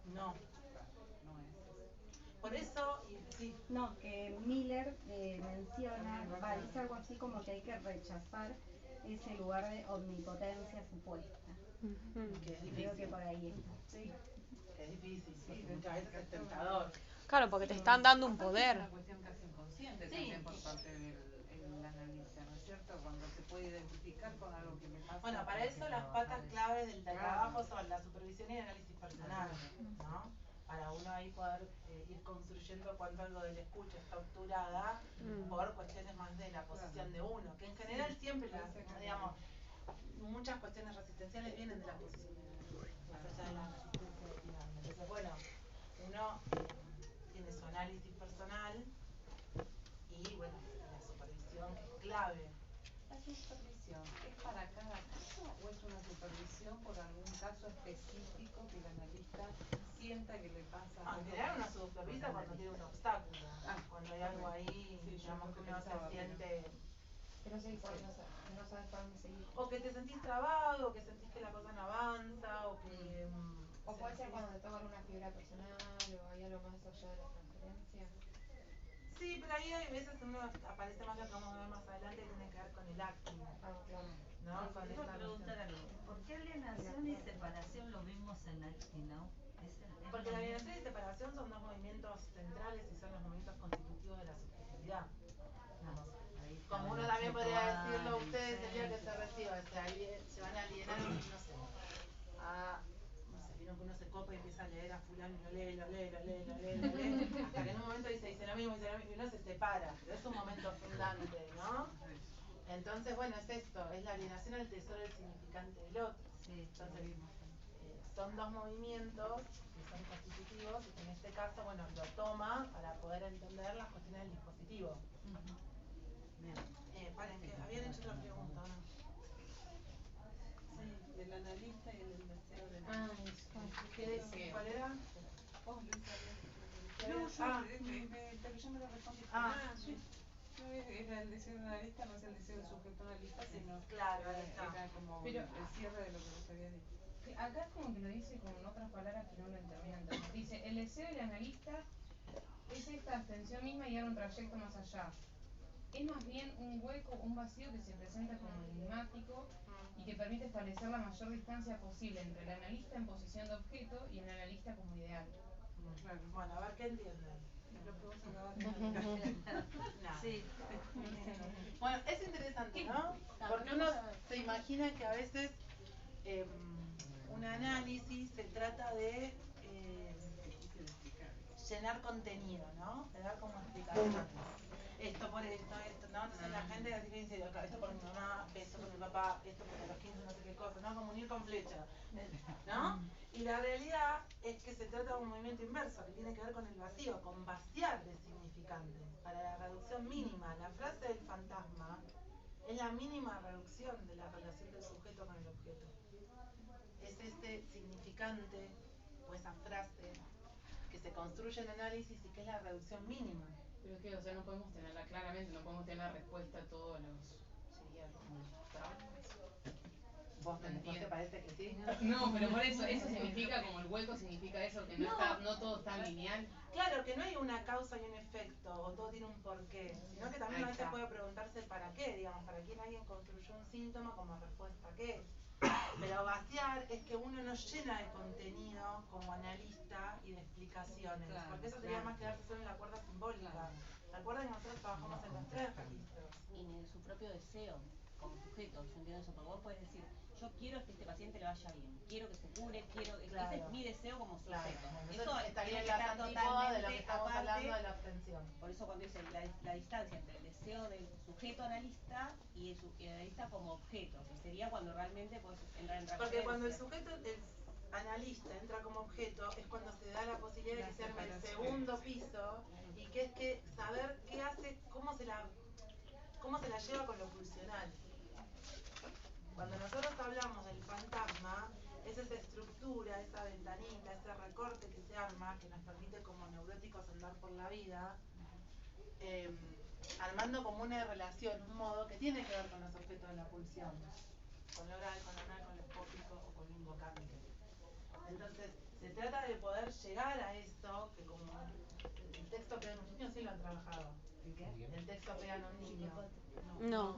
No. No es. Por eso, sí. No, que Miller menciona, dice algo así como que hay que rechazar ese lugar de omnipotencia supuesta. Que es difícil. Creo que por ahí está. Sí. Que es difícil, porque muchas veces es tentador. Claro, porque te están dando un poder. Es una cuestión casi inconsciente también por parte del analista, ¿no es cierto? Cuando se puede identificar con algo que le pasa. Bueno, para eso las patas claves del trabajo son la supervisión y el análisis personal, ¿no? para uno ahí poder ir construyendo cuánto algo de la escucha está obturada por cuestiones más de la posición de uno, que en general siempre las, digamos, muchas cuestiones resistenciales vienen de la posición de uno, más allá de la resistencia de tirarme. Entonces, bueno, uno tiene su análisis personal y, bueno, la supervisión que es clave. ¿La supervisión es para cada caso o es una supervisión por algún caso específico que el analista sienta que le pasa? En general uno supervisa cuando tiene un obstáculo, cuando hay algo ahí, digamos, que uno se siente... Pero sí, que no sabes para dónde seguir. O que te sentís trabado, o que sentís que la cosa no avanza, o que... O puede ser cuando te toca una fibra personal, o hay algo más allá de la transferencia. Sí, pero ahí hay veces uno aparece más, lo que vamos a ver más adelante, que tiene que ver con el acting. Claro. ¿No? Con Quiero esta preguntar algo. ¿Por qué alienación y separación lo vimos en acting, no? Porque la alienación y separación son dos movimientos centrales y son los movimientos constitutivos de la subjetividad. Como uno también podría decirlo, ustedes el día que se reciba, se van a alienar, no sé, no sé, vino que uno se copa y empieza a leer a fulano y lo lee, hasta que en un momento dice lo mismo, y uno se separa, pero es un momento fundante, ¿no? Entonces, bueno, es esto, es la alienación al tesoro del significante del otro. Entonces, son dos movimientos que son constitutivos y que en este caso, bueno, lo toma para poder entender las cuestiones del dispositivo. Paren, que habían hecho otra pregunta, ¿no? Sí, del analista y el deseo del ¿Cuál era? Vos, Luisa, pero yo me lo respondí. Era el deseo del analista, no es el deseo del sujeto analista, sino claro, era como el cierre de lo que vos habías dicho. Acá es como que lo dice con otras palabras que no lo termina de entender. Dice, el deseo del analista es esta abstención misma y dar un trayecto más allá. Es más bien un hueco, un vacío que se presenta como enigmático y que permite establecer la mayor distancia posible entre el analista en posición de objeto y el analista como ideal. Claro. Bueno, a ver qué entienden. Sí. Bueno, es interesante, ¿no? Porque uno se imagina que a veces un análisis se trata de llenar contenido, ¿no? De dar como explicaciones. Esto por esto, ¿no? Entonces la gente dice, esto por mi mamá, esto por mi papá, esto por los 15, no sé qué cosa, ¿no? Como unir con flecha, ¿no? Y la realidad es que se trata de un movimiento inverso, que tiene que ver con el vacío, con vaciar de significante, para la reducción mínima. La frase del fantasma es la mínima reducción de la relación del sujeto con el objeto. Es este significante, o esa frase, que se construye en análisis y que es la reducción mínima. Pero es que, o sea, no podemos tenerla claramente, no podemos tener la respuesta a todos los... sería como ¿Vos te parece que sí? No, pero por eso significa como el hueco significa eso, que no todo está lineal. Claro, que no hay una causa y un efecto, o todo tiene un porqué, sino que también a veces puede preguntarse para qué, digamos, para quién alguien construyó un síntoma como respuesta a qué. Pero vaciar es que uno no llena de contenido como analista y de explicaciones, porque eso sería más quedarse solo en la cuerda simbólica. Recuerden que nosotros trabajamos en los tres registros. Y en su propio deseo, como sujeto, yo entiendo eso, porque vos puedes decir, yo quiero que este paciente le vaya bien, quiero que se cure, ese es mi deseo como sujeto. Eso estaría en la antípoda de lo que estamos hablando de la abstención. Por eso cuando dice la distancia entre el deseo del sujeto analista y el analista como objeto, que sería cuando realmente puedes entrar en referencia. Porque cuando el sujeto, el analista entra como objeto, es cuando se da la posibilidad de que se arme el segundo piso y que es que saber qué hace, cómo se la lleva con lo pulsional. Cuando nosotros hablamos del fantasma, es esa estructura, esa ventanita, ese recorte que se arma, que nos permite como neuróticos andar por la vida, armando como una relación, un modo que tiene que ver con los objetos de la pulsión, con lo oral, con lo anal, con lo espófico o con lo invocante. Entonces, se trata de poder llegar a esto, que como el texto pega en un niño, sí lo han trabajado. El texto pega en un niño. No.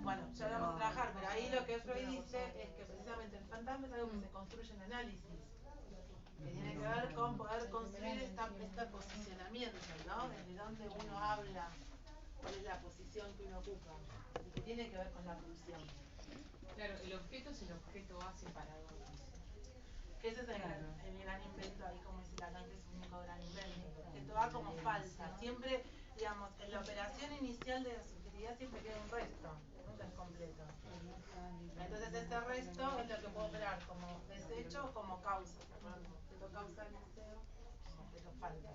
Bueno, ya lo vamos a trabajar, pero ahí lo que Freud dice es que precisamente el fantasma es algo que se construye en análisis, que tiene que ver con poder construir este posicionamiento, ¿no? Desde dónde uno habla, cuál es la posición que uno ocupa, y que tiene que ver con la pulsión. Claro, el objeto es el objeto A separado. Que ese es el gran invento, ahí como dice Lacan, que es un único gran invento. Que toda como falsa. Siempre, digamos, en la operación inicial de la subjetividad siempre queda un resto, nunca es completo. Entonces ese resto es lo que puedo operar como desecho o como causa. ¿Se acuerdan? Como objeto causa del deseo, como objeto falta.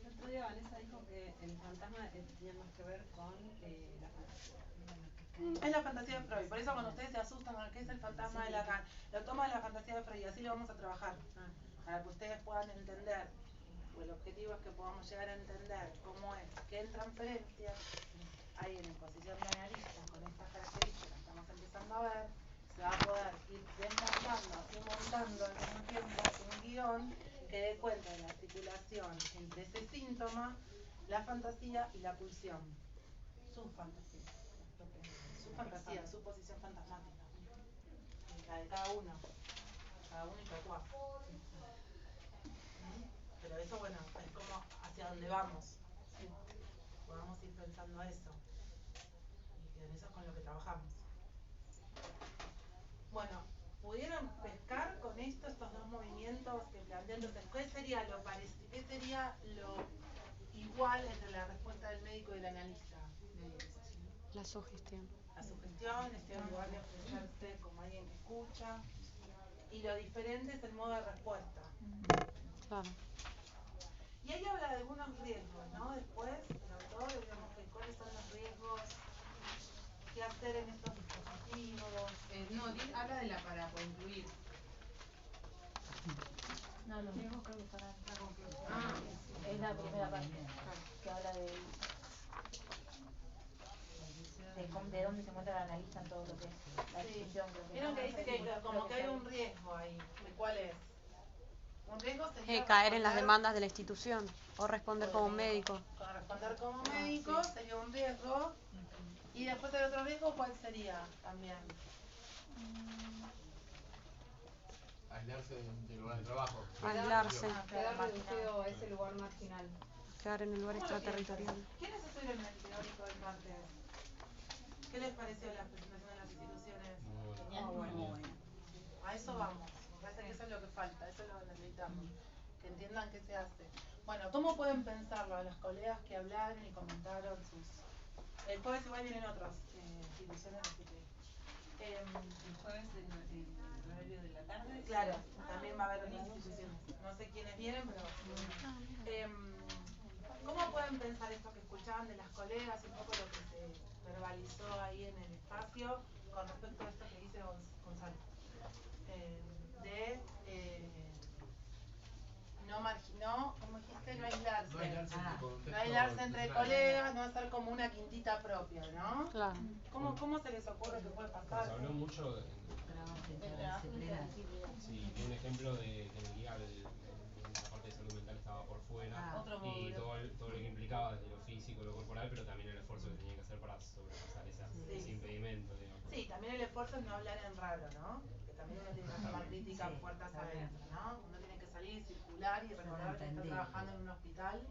El otro día Vanessa dijo que el fantasma tenía más que ver con la fantasía. Es la fantasía de Freud, por eso cuando ustedes se asustan con qué es el fantasma de Lacan, lo toma de la fantasía de Freud y así lo vamos a trabajar, para que ustedes puedan entender, o el objetivo es que podamos llegar a entender cómo es que en transferencia hay en posición de analista con estas características que estamos empezando a ver, se va a poder ir desmontando, así montando al mismo tiempo un guión que dé cuenta de la articulación entre ese síntoma, la fantasía y la pulsión, su fantasía. Su fantasía, su posición fantasmática, la de cada uno y cada cual. Pero eso, bueno, es como hacia dónde vamos. Podamos ir pensando eso. Y que en eso es con lo que trabajamos. Bueno, ¿pudieron pescar con esto estos dos movimientos que plantean? Entonces, ¿qué sería lo igual entre la respuesta del médico y del analista? La sugestión. La sugestión, en lugar de ofrecerse como alguien que escucha. Y lo diferente es el modo de respuesta. Claro. Y ahí habla de algunos riesgos, ¿no? Después, el autor, digamos que cuáles son los riesgos, qué hacer en estos dispositivos. No, habla de la para concluir. No, los riesgos creo que están en La conclusión. es la primera parte, que habla de dónde se encuentra el analista en todo lo que es la discusión. Vieron que dice que como que hay un riesgo ahí. ¿De cuál es? Un riesgo sería caer en las demandas de la institución o responder como médico. Responder como médico sería un riesgo. Y después el otro riesgo, ¿cuál sería también? Aislarse del lugar de trabajo. Aislarse. Quedar reducido a ese lugar marginal. Quedar en el lugar extraterritorial. ¿Quiénes estuvieron en el teórico del martes? ¿Qué les pareció la presentación de las instituciones? Muy bueno. A eso vamos. Me parece que eso es lo que falta, eso es lo que necesitamos. Que entiendan qué se hace. Bueno, ¿cómo pueden pensarlo a los colegas que hablaron y comentaron sus... El jueves igual vienen otras instituciones, así que... ¿El jueves en horario de la tarde? Claro, también va a haber otras instituciones. No sé quiénes vienen, pero... ¿Cómo pueden pensar esto que escuchaban de las colegas, un poco lo que se verbalizó ahí en el espacio con respecto a esto que dice Gonzalo? ¿Cómo dijiste? No aislarse. No aislarse entre colegas, no hacer como una quintita propia, ¿no? Claro. ¿Cómo se les ocurre que puede pasar? Se habló mucho de sí, un ejemplo de que en el guía la parte de salud mental estaba por fuera y todo lo que implicaba desde lo físico, lo corporal, pero también el esfuerzo que tenía que hacer para sobrepasar ese impedimento, digamos. Sí, también el esfuerzo es no hablar en raro, ¿no? Que también uno tiene que hacer la crítica puertas adentro, ¿no? Uno tiene que salir, circular y recordar que está trabajando en un hospital,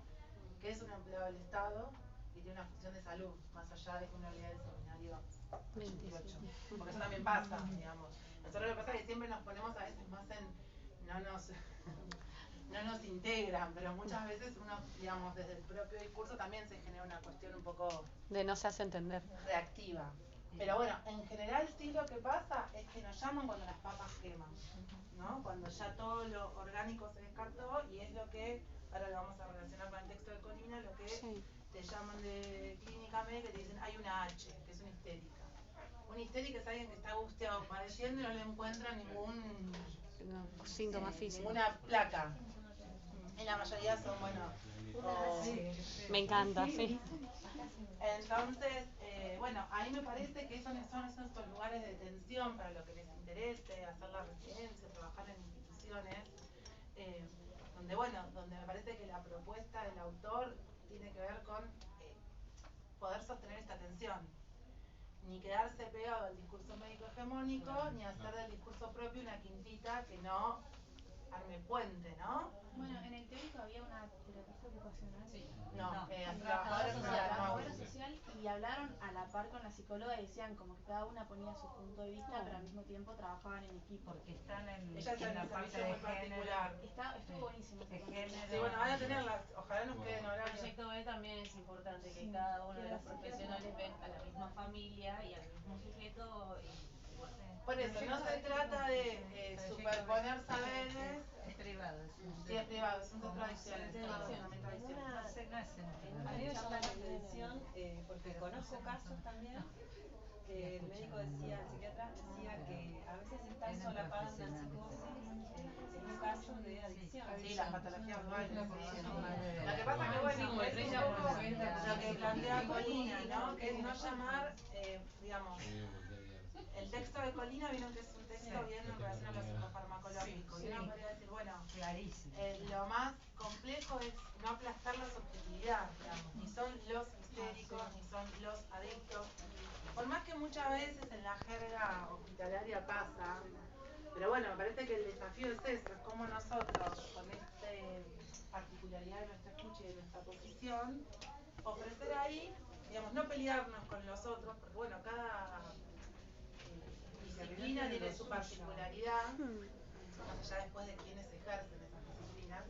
que es un empleado del Estado y tiene una función de salud, más allá de que uno lea el seminario 28. Porque eso también pasa, digamos. Nosotros lo que pasa es que siempre nos ponemos a veces más no nos integran, pero muchas veces uno, digamos, desde el propio discurso también se genera una cuestión un poco... De no se hace entender. Reactiva. Pero bueno, en general sí lo que pasa es que nos llaman cuando las papas queman, ¿no? Cuando ya todo lo orgánico se descartó y es lo que, ahora lo vamos a relacionar con el texto de Colina, lo que te llaman de clínica médica y te dicen hay una H, que es una histérica. Una histérica es alguien que está angustiado, padeciendo y no le encuentra ningún síntoma físico. Ninguna placa. En la mayoría son, bueno... Me encanta, sí. Entonces, bueno, ahí me parece que son estos lugares de tensión para lo que les interese, hacer la residencia, trabajar en instituciones, donde me parece que la propuesta del autor tiene que ver con poder sostener esta tensión. Ni quedarse pegado al discurso médico hegemónico, ni hacer del discurso propio una quintita que no arme puente, ¿no? Bueno, en el teórico había una terapista ocupacional. Sí. No, trabajadora social, y hablaron a la par con la psicóloga y decían como que cada una ponía su punto de vista, pero al mismo tiempo trabajaban en equipo. Porque están en, ella está en la un parte servicio de muy particular. Estuvo buenísimo. de género. Sí, bueno, van a tenerlas, ojalá nos queden El horarios. proyecto B también es importante que cada uno de los profesionales ven a la misma familia y al mismo sujeto y bueno. Por eso, no se trata de superponer saberes. Es privado. Sí, es privado, son dos tradiciones. En una charla de televisión, porque conozco casos también, que el médico decía, el psiquiatra decía que a veces están solapadas una psicosis en un caso de adicción. Sí, las patologías duales. Lo que pasa que, bueno, es un poco lo que plantea Colina, ¿no? Que es no llamar, digamos, el texto de Colina vieron que es un texto bien en relación a lo psicofarmacológico. Y uno podría decir, bueno, lo más complejo es no aplastar la subjetividad, digamos. Ni son los histéricos, ni son los adictos. Por más que muchas veces en la jerga hospitalaria pasa, pero bueno, me parece que el desafío es eso, es cómo nosotros, con esta particularidad de nuestra escucha y de nuestra posición, ofrecer ahí, digamos, no pelearnos con los otros, porque bueno, cada disciplina tiene su particularidad, más allá después de quienes ejercen esas disciplinas,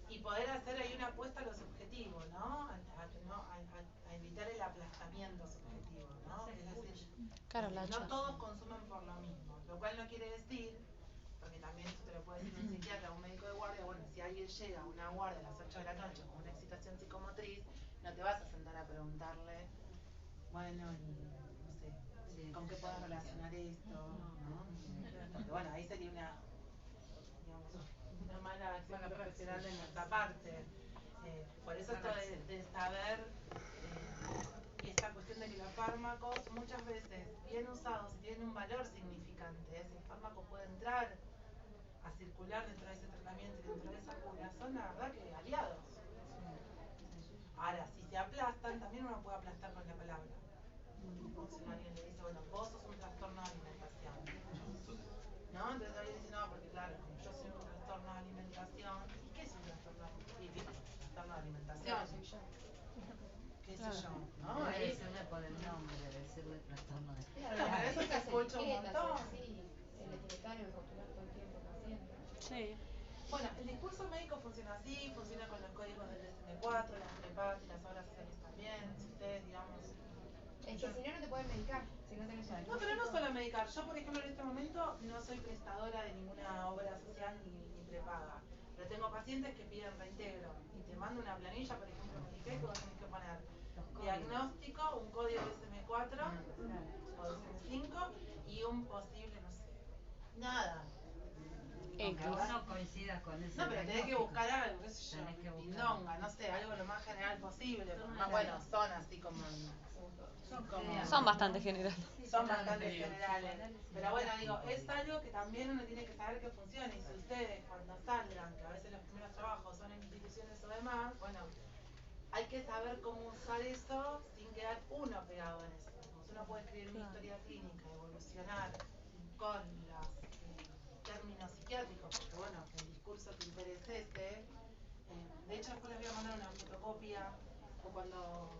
y poder hacer ahí una apuesta a lo subjetivo, ¿no? A evitar el aplastamiento subjetivo, ¿no? Es decir, claro, no todos consumen por lo mismo, lo cual no quiere decir, porque también esto te lo puede decir un psiquiatra o un médico de guardia, bueno, si alguien llega a una guardia a las 8 de la noche con una excitación psicomotriz, no te vas a sentar a preguntarle, bueno, no sé, ¿con qué puedes relacionar esto? ¿No? Porque bueno, ahí sería una, digamos, una mala acción profesional de nuestra parte. Por eso esto de saber esta cuestión de que los fármacos muchas veces bien usados tienen un valor significante. Ese fármaco puede entrar a circular dentro de ese tratamiento y dentro de esa cura, son la verdad que aliados. Ahora, si se aplastan, también uno puede aplastar con la palabra. Si alguien le dice, bueno, vos sos un trastorno de alimentación, ¿no? Entonces alguien dice, no, porque claro, como yo soy un trastorno de alimentación, ¿y qué es un trastorno de alimentación? ¿Qué sé yo? ¿No? Debe decirle por el nombre, debe decirle trastorno de Claro, pero eso se escucha un montón. El etiquetario, el rotular todo el tiempo paciente. Sí. Bueno, el discurso médico funciona así, funciona con los códigos del DSM-4, las PREPAS y las obras sociales también. Si ustedes, digamos. Es que si no, no te pueden medicar, si no tenés un. No, pero no solo medicar. Yo, por ejemplo, en este momento no soy prestadora de ninguna obra social ni prepaga. Pero tengo pacientes que piden reintegro y te mando una planilla, por ejemplo, me dije que vos tenés que poner diagnóstico, un código DSM-4 o DSM-5 y un posible, no sé, nada. Aunque vos no coincidas con eso. No, pero tenés que buscar algo, qué sé yo, pindonga, no sé, algo lo más general posible. Más bueno, son así como... Son bastante generales. Son bastante generales. Pero bueno, digo, es algo que también uno tiene que saber que funciona. Y si ustedes cuando salgan, que a veces los primeros trabajos son en instituciones o demás, bueno, hay que saber cómo usar eso sin quedar uno pegado en eso. Uno puede escribir una historia clínica, evolucionar con los términos psiquiátricos, porque bueno, el discurso que interesa de hecho después les voy a mandar una fotocopia o cuando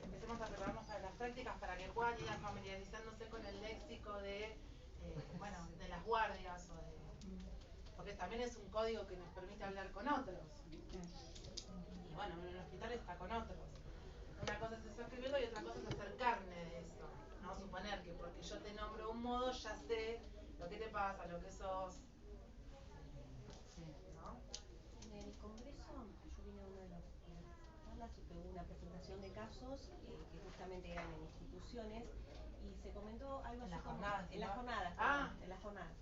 empecemos a prepararnos para las prácticas para que puedan ir familiarizándose con el léxico de bueno, de las guardias o de, porque también es un código que nos permite hablar con otros. Y bueno, en el hospital está con otros. Una cosa es eso escribirlo y otra cosa es hacer carne de eso. No suponer que porque yo te nombro un modo ya sé lo que te pasa, lo que sos. ¿No? En el congreso, yo vine a una de las charlas y tuve una presentación de casos que justamente eran en instituciones y se comentó algo así como en las jornadas. En las jornadas.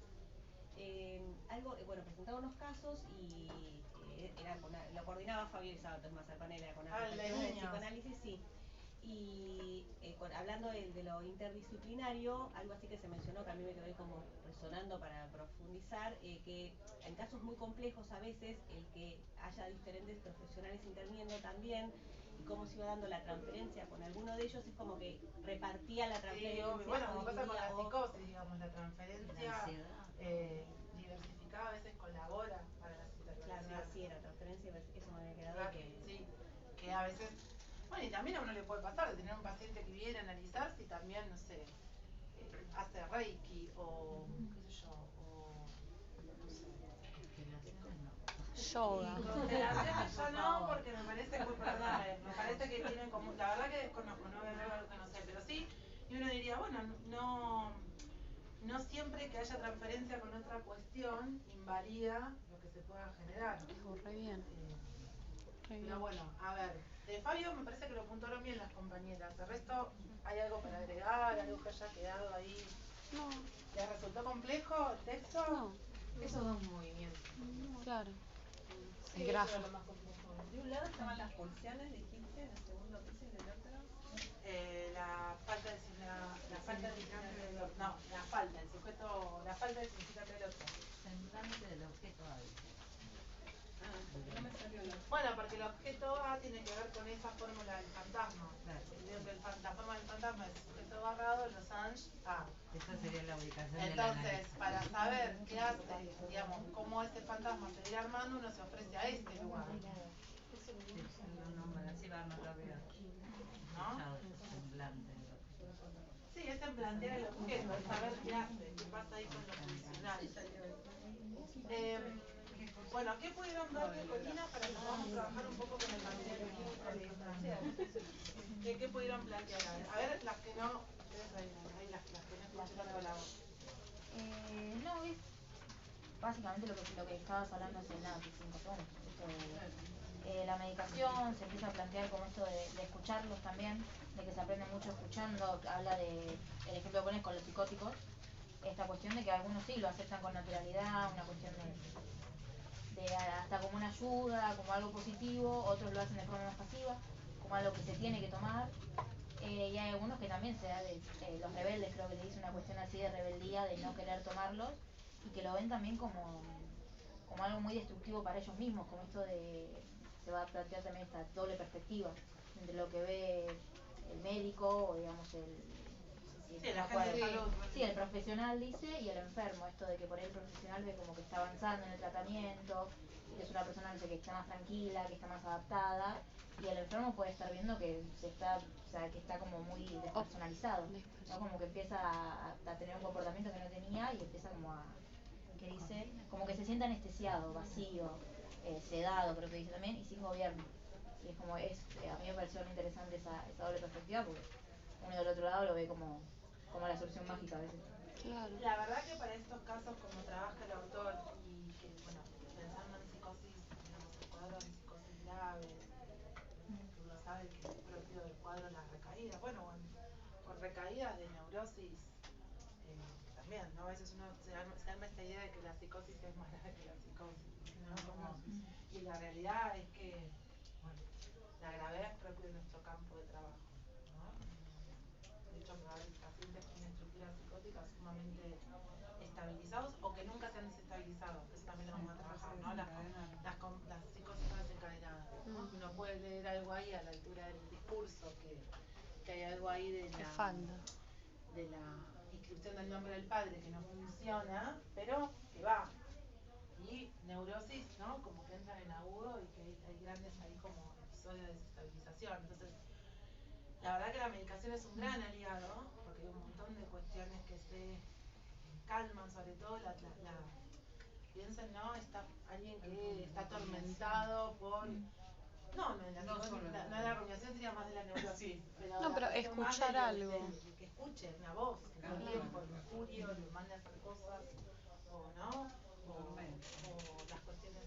Algo, bueno, presentaron unos casos y era lo coordinaba Fabio Izado, entonces más al panel era con el psicoanálisis, sí. Y hablando de lo interdisciplinario, algo así que se mencionó que a mí me quedó como resonando para profundizar, que en casos muy complejos a veces el que haya diferentes profesionales interviniendo también y cómo se iba dando la transferencia con alguno de ellos es como que repartía la transferencia. Sí, bueno, como pasa con la psicosis, digamos, la transferencia diversificada colabora para las intervenciones. Claro, así era transferencia, eso me había quedado. Claro, sí, que a veces, bueno, y también a uno le puede pasar de tener un paciente que viene a analizar si también, no sé, hace Reiki o, qué sé yo, o, no sé. Yoga. Constelaciones yo no, porque me parece que, perdóname, me parece que tienen como, la verdad que desconozco, no voy a hablar de algo que no sé, pero sí, y uno diría, bueno, no siempre que haya transferencia con otra cuestión invalida lo que se pueda generar. Re bien. Pero bueno, a ver, de Fabio me parece que lo puntuaron bien las compañeras. El resto, ¿hay algo para agregar? ¿Algo que haya quedado ahí? No. ¿Les resultó complejo el texto? No. Esos dos movimientos. Claro. Sí, El eso grafo. era lo más complejo. De un lado estaban las pulsiones, dijiste, en el segundo piso, y del otro. La falta del significante del otro. No, el sujeto, la falta del significante del otro. Semblante del objeto A. No me salió el otro. Bueno, porque el objeto A tiene que ver con esa fórmula del fantasma. Claro. La forma del fantasma es sujeto barrado, los ange A. Esa sería la ubicación del Entonces, para saber qué hace, digamos, cómo ese fantasma se irá armando, uno se ofrece a este lugar. lo nombra así, va, no lo veo. ¿No? Semblante. Sí, es en plantear el objeto, es saber qué hace, qué pasa ahí con lo funcional. Bueno, ¿qué pudieron ver de Colina para que podamos trabajar un poco con el material que ¿Qué pudieron plantear? A ver, las que no, ustedes ahí las que no escucharon la voz. No, es básicamente lo que estabas hablando hace nada, 5 segundos. Esto de la medicación, se empieza a plantear como esto de escucharlos también, de que se aprende mucho escuchando, habla de, el ejemplo que pones con los psicóticos, esta cuestión de que algunos sí lo aceptan con naturalidad, una cuestión de hasta como una ayuda, como algo positivo, otros lo hacen de forma más pasiva, como algo que se tiene que tomar, y hay algunos que también se da de los rebeldes, creo que le dice una cuestión así de rebeldía, de no querer tomarlos, y que lo ven también como algo muy destructivo para ellos mismos, como esto de, se va a plantear también esta doble perspectiva, entre lo que ve el médico, o digamos el profesional dice, y el enfermo, esto de que por ahí el profesional ve como que está avanzando en el tratamiento, y que es una persona, no sé, que está más tranquila, que está más adaptada, y el enfermo puede estar viendo que que está como muy despersonalizado, ¿no? Como que empieza a tener un comportamiento que no tenía y empieza que dice, como que se siente anestesiado, vacío, sedado, creo que dice también, y sin gobierno. Y es como, a mí me pareció muy interesante esa doble perspectiva, porque uno del otro lado lo ve como la solución mágica a veces. Claro. La verdad que para estos casos, como trabaja el autor, y que, bueno, pensando en psicosis, digamos, el cuadro de psicosis grave, que uno sabe que es propio del cuadro las recaídas, bueno, o recaídas de neurosis, también, ¿no? A veces uno se arma esta idea de que la psicosis es más grave que la psicosis, ¿no? Y la realidad es que, bueno, la gravedad es propio de nuestro campo de trabajo, ¿no? De hecho, va a haber pacientes con una estructura psicótica sumamente estabilizados o que nunca se han desestabilizado, eso también lo vamos a trabajar, ¿no? Las psicosis no desencadenadas, ¿no? Uno puede leer algo ahí a la altura del discurso, que hay algo ahí de la inscripción del nombre del padre que no funciona, pero que va. Y neurosis, ¿no? Como que entran en agudo y que hay grandes ahí como episodios de desestabilización. Entonces, la verdad que la medicación es un gran aliado, porque hay un montón de cuestiones que se calman, sobre todo piensen, ¿no? Está alguien que está atormentado por... No, la rumiación sería más de la neurosis. Pero no, pero escuchar algo. Que escuche una voz, que todo el tiempo lo injurio, lo mande a hacer cosas, o no, o las cuestiones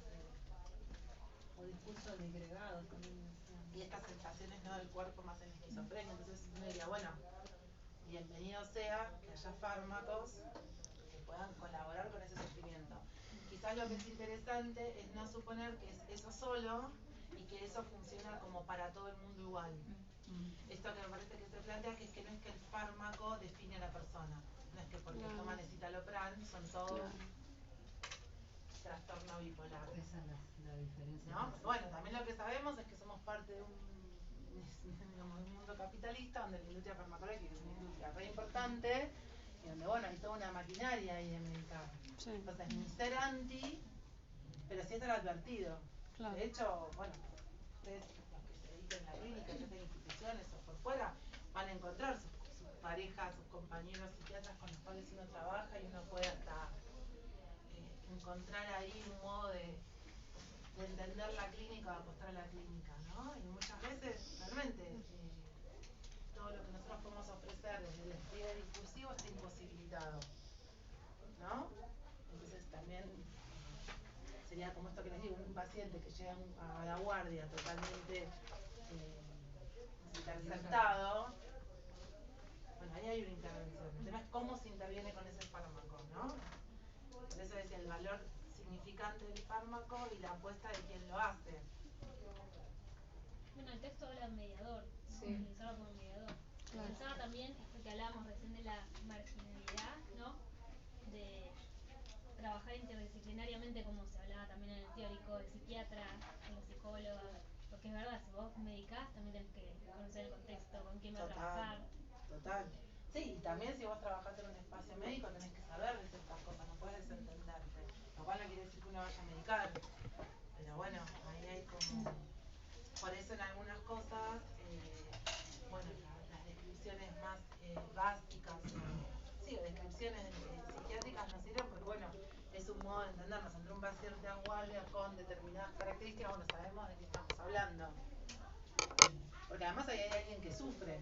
o discursos disgregados también decían. Y estas sensaciones, ¿no?, del cuerpo más en esquizofrenia. Entonces uno diría, bueno, bienvenido sea que haya fármacos que puedan colaborar con ese sufrimiento. Quizás lo que es interesante es no suponer que es eso solo y que eso funciona como para todo el mundo igual. Esto que me parece que se plantea, que es que no es que el fármaco define a la persona, no es que porque toman escitalopram son todos trastorno bipolar. Esa es la diferencia. ¿No? Bueno, también lo que sabemos es que somos parte de un mundo capitalista donde la industria farmacológica es una industria re importante y donde, bueno, hay toda una maquinaria ahí de medicar. Sí. Entonces, ni ser anti, pero sí estar advertido. Claro. De hecho, bueno, ustedes, los que se dedican a la clínica, ya sea en instituciones o por fuera, van a encontrar sus parejas, sus compañeros psiquiatras con los cuales uno trabaja y uno puede hasta encontrar ahí un modo de entender la clínica o apostar a la clínica, ¿no? Y muchas veces, realmente, todo lo que nosotros podemos ofrecer desde el despliegue discursivo está imposibilitado, ¿no? Entonces también sería como esto que les digo, un paciente que llega a la guardia totalmente interceptado, bueno, ahí hay una intervención. El tema es cómo se interviene con ese fármaco, ¿no? Por eso es el valor significante del fármaco y la apuesta de quien lo hace. Bueno, el texto habla de mediador, utilizarlo como mediador. Claro. Pensaba también esto que hablábamos recién de la marginalidad, ¿no? De trabajar interdisciplinariamente, como se hablaba también en el teórico, el psiquiatra, el psicólogo, porque es verdad, si vos medicás también tenés que conocer el contexto, con quién va a trabajar. Total. Sí, y también si vos trabajás en un espacio médico tenés que saber de ciertas cosas, no puedes desentenderte. Lo cual no quiere decir que uno vaya a medicar, pero bueno, ahí hay como... Por eso en algunas cosas, bueno, las descripciones más básicas, o descripciones psiquiátricas no sirven porque, bueno, es un modo de entendernos. Entre un paciente en guardia con determinadas características, bueno, sabemos de qué estamos hablando. Porque además ahí hay alguien que sufre.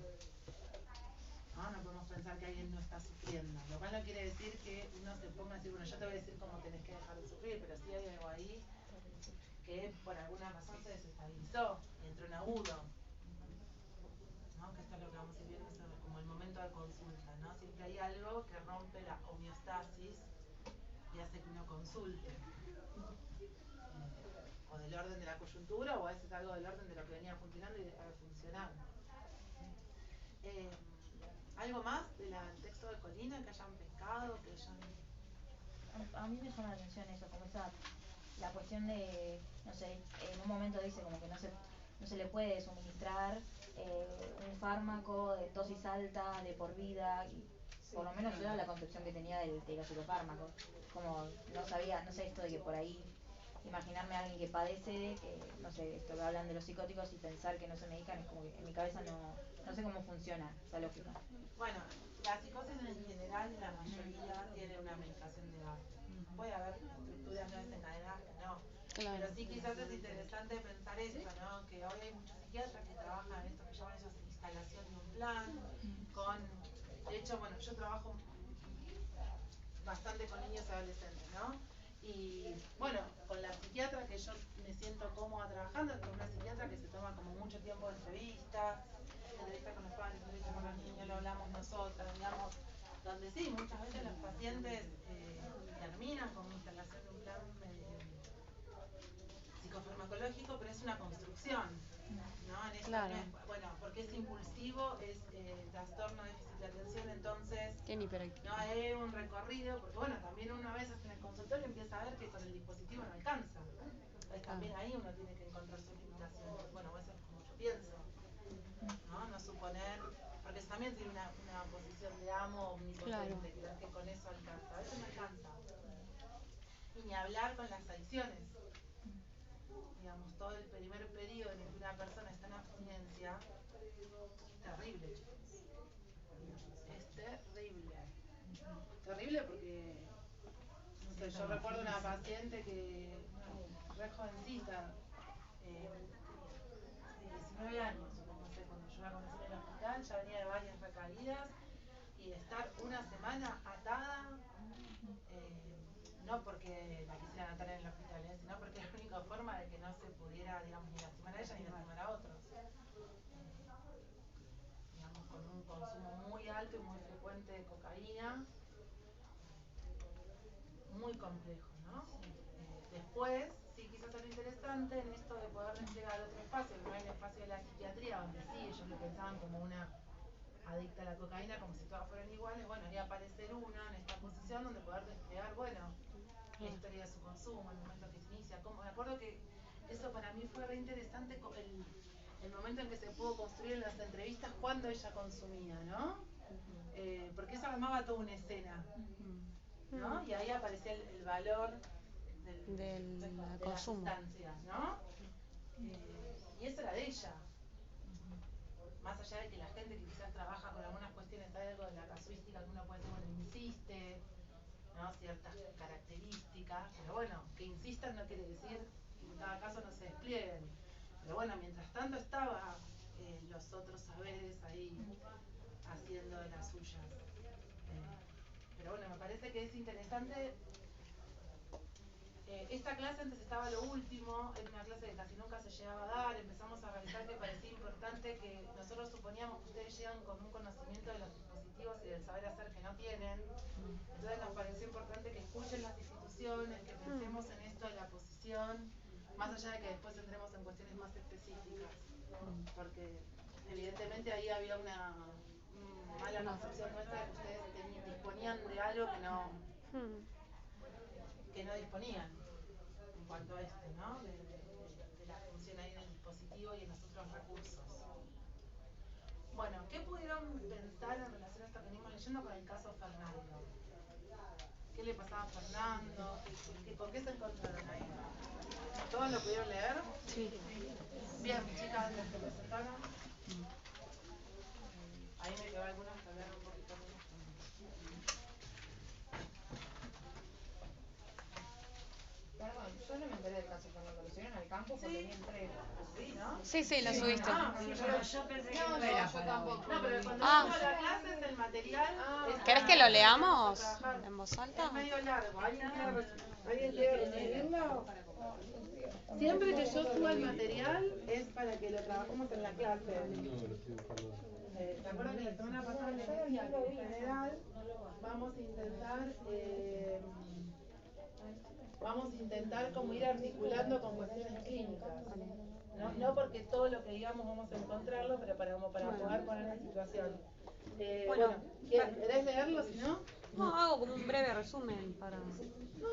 No podemos pensar que alguien no está sufriendo, lo cual no quiere decir que uno se ponga a decir, bueno, yo te voy a decir cómo tenés que dejar de sufrir, pero sí hay algo ahí que por alguna razón se desestabilizó y entró en agudo, ¿no? Que esto es lo que vamos a ir viendo como el momento de consulta, ¿no? Siempre hay algo que rompe la homeostasis y hace que uno consulte, o del orden de la coyuntura o a veces algo del orden de lo que venía funcionando y deja de funcionar. ¿Algo más del texto de Colina que hayan pescado, que hayan...? A mí me llama la atención eso, como la cuestión de, no sé, en un momento dice como que no se le puede suministrar un fármaco de dosis alta, de por vida, y por lo menos yo era la concepción que tenía de los psicofármacos, como no sé esto de que por ahí imaginarme a alguien que padece, que no sé, esto que hablan de los psicóticos y pensar que no se medican, es como que en mi cabeza no sé cómo funciona esa lógica. Bueno, la psicosis en general, la mayoría tiene una medicación de base. Puede haber estructuras no desencadenadas que no. Claro. Pero sí quizás es interesante pensar esto, ¿no? Que hoy hay muchos psiquiatras que trabajan en esto que llaman ellos instalación de un plan, de hecho, bueno, yo trabajo bastante con niños y adolescentes, ¿no? Y bueno, con la psiquiatra que yo me siento cómoda trabajando, que es una psiquiatra que se toma como mucho tiempo de entrevistas con los padres, entrevistas con los niños, lo hablamos nosotras, digamos, donde sí, muchas veces los pacientes terminan con una instalación de un plan psicofarmacológico, pero es una construcción, ¿no? En esta, claro. Bueno, porque es impulsivo, es trastorno de déficit de atención, entonces no hay un recorrido, porque bueno, también uno a veces en el consultorio empieza a ver que con el dispositivo no alcanza, entonces también ahí uno tiene que encontrar sus limitaciones. Bueno, a veces como yo pienso, no suponer, porque eso también tiene una posición de amo omnipotente, claro. Que con eso alcanza, a veces no alcanza. Y ni hablar con las adicciones. Digamos, todo el primer periodo en el que una persona está en abstinencia es terrible, chicos. Es terrible. Terrible porque, no sé, yo recuerdo una paciente que, re jovencita, de 19 años, no sé, cuando yo la conocí en el hospital, ya venía de varias recaídas y de estar una semana atada, no porque la quisieran atar en el hospital, sino porque era la única forma de que no se pudiera, digamos, ni lastimar a ella ni lastimar a otros. Digamos, con un consumo muy alto y muy frecuente de cocaína, muy complejo, ¿no? Después, sí, quizás lo interesante en esto de poder desplegar otro espacio, que no es el espacio de la psiquiatría, donde sí, ellos lo pensaban como una adicta a la cocaína, como si todas fueran iguales, bueno, haría aparecer una en esta posición donde poder desplegar, bueno, la historia de su consumo, el momento que se inicia. Me acuerdo que eso para mí fue re interesante, el momento en que se pudo construir en las entrevistas cuando ella consumía, ¿no? Porque eso armaba toda una escena, ¿no? Y ahí aparecía el valor del de consumo. las sustancias, ¿no? Y eso era de ella. Más allá de que la gente que quizás trabaja con algunas cuestiones, hay algo de la casuística que uno puede decir, bueno, insiste, ¿no? Ciertas características, pero bueno, que insistan no quiere decir que en cada caso no se desplieguen. Pero bueno, mientras tanto estaba los otros saberes ahí haciendo de las suyas. Pero bueno, me parece que es interesante. Esta clase antes estaba lo último, era una clase que casi nunca se llegaba a dar, empezamos a realizar que parecía importante, que nosotros suponíamos que ustedes llegan con un conocimiento de los dispositivos y del saber hacer que no tienen, entonces nos pareció importante que escuchen las instituciones, que pensemos en esto de la posición, más allá de que después entremos en cuestiones más específicas, porque evidentemente ahí había una mala concepción nuestra de que ustedes disponían de algo que no disponían en cuanto a esto, ¿no? De la función ahí en el dispositivo y en los otros recursos. Bueno, ¿qué pudieron pensar en relación a esto que venimos leyendo con el caso Fernando? ¿Qué le pasaba a Fernando? ¿Con qué se encontraron ahí? ¿Todos lo pudieron leer? Sí. Bien, chicas, las que presentaron. Ahí me quedó algunas que hablaron un poquito menos. Perdón, yo no me enteré del caso Fernando. ¿Lo subieron al campo? Porque ni entré. Sí, ¿no? Sí, lo subiste. Pero yo pensé que no era yo tampoco. No, pero cuando vamos a la clase es el material. ¿Querés que lo leamos en voz alta? Es medio largo. ¿Alguien quiere recibirlo? Siempre que yo suba el material es para que lo trabajemos en la clase. ¿Se acuerdan que la semana pasada les decía que en general vamos a intentar como ir articulando con cuestiones clínicas? No porque todo lo que digamos vamos a encontrarlo, pero para poder poner en situación. Bueno, ¿querés leerlo si no? No, hago como un breve resumen para... No,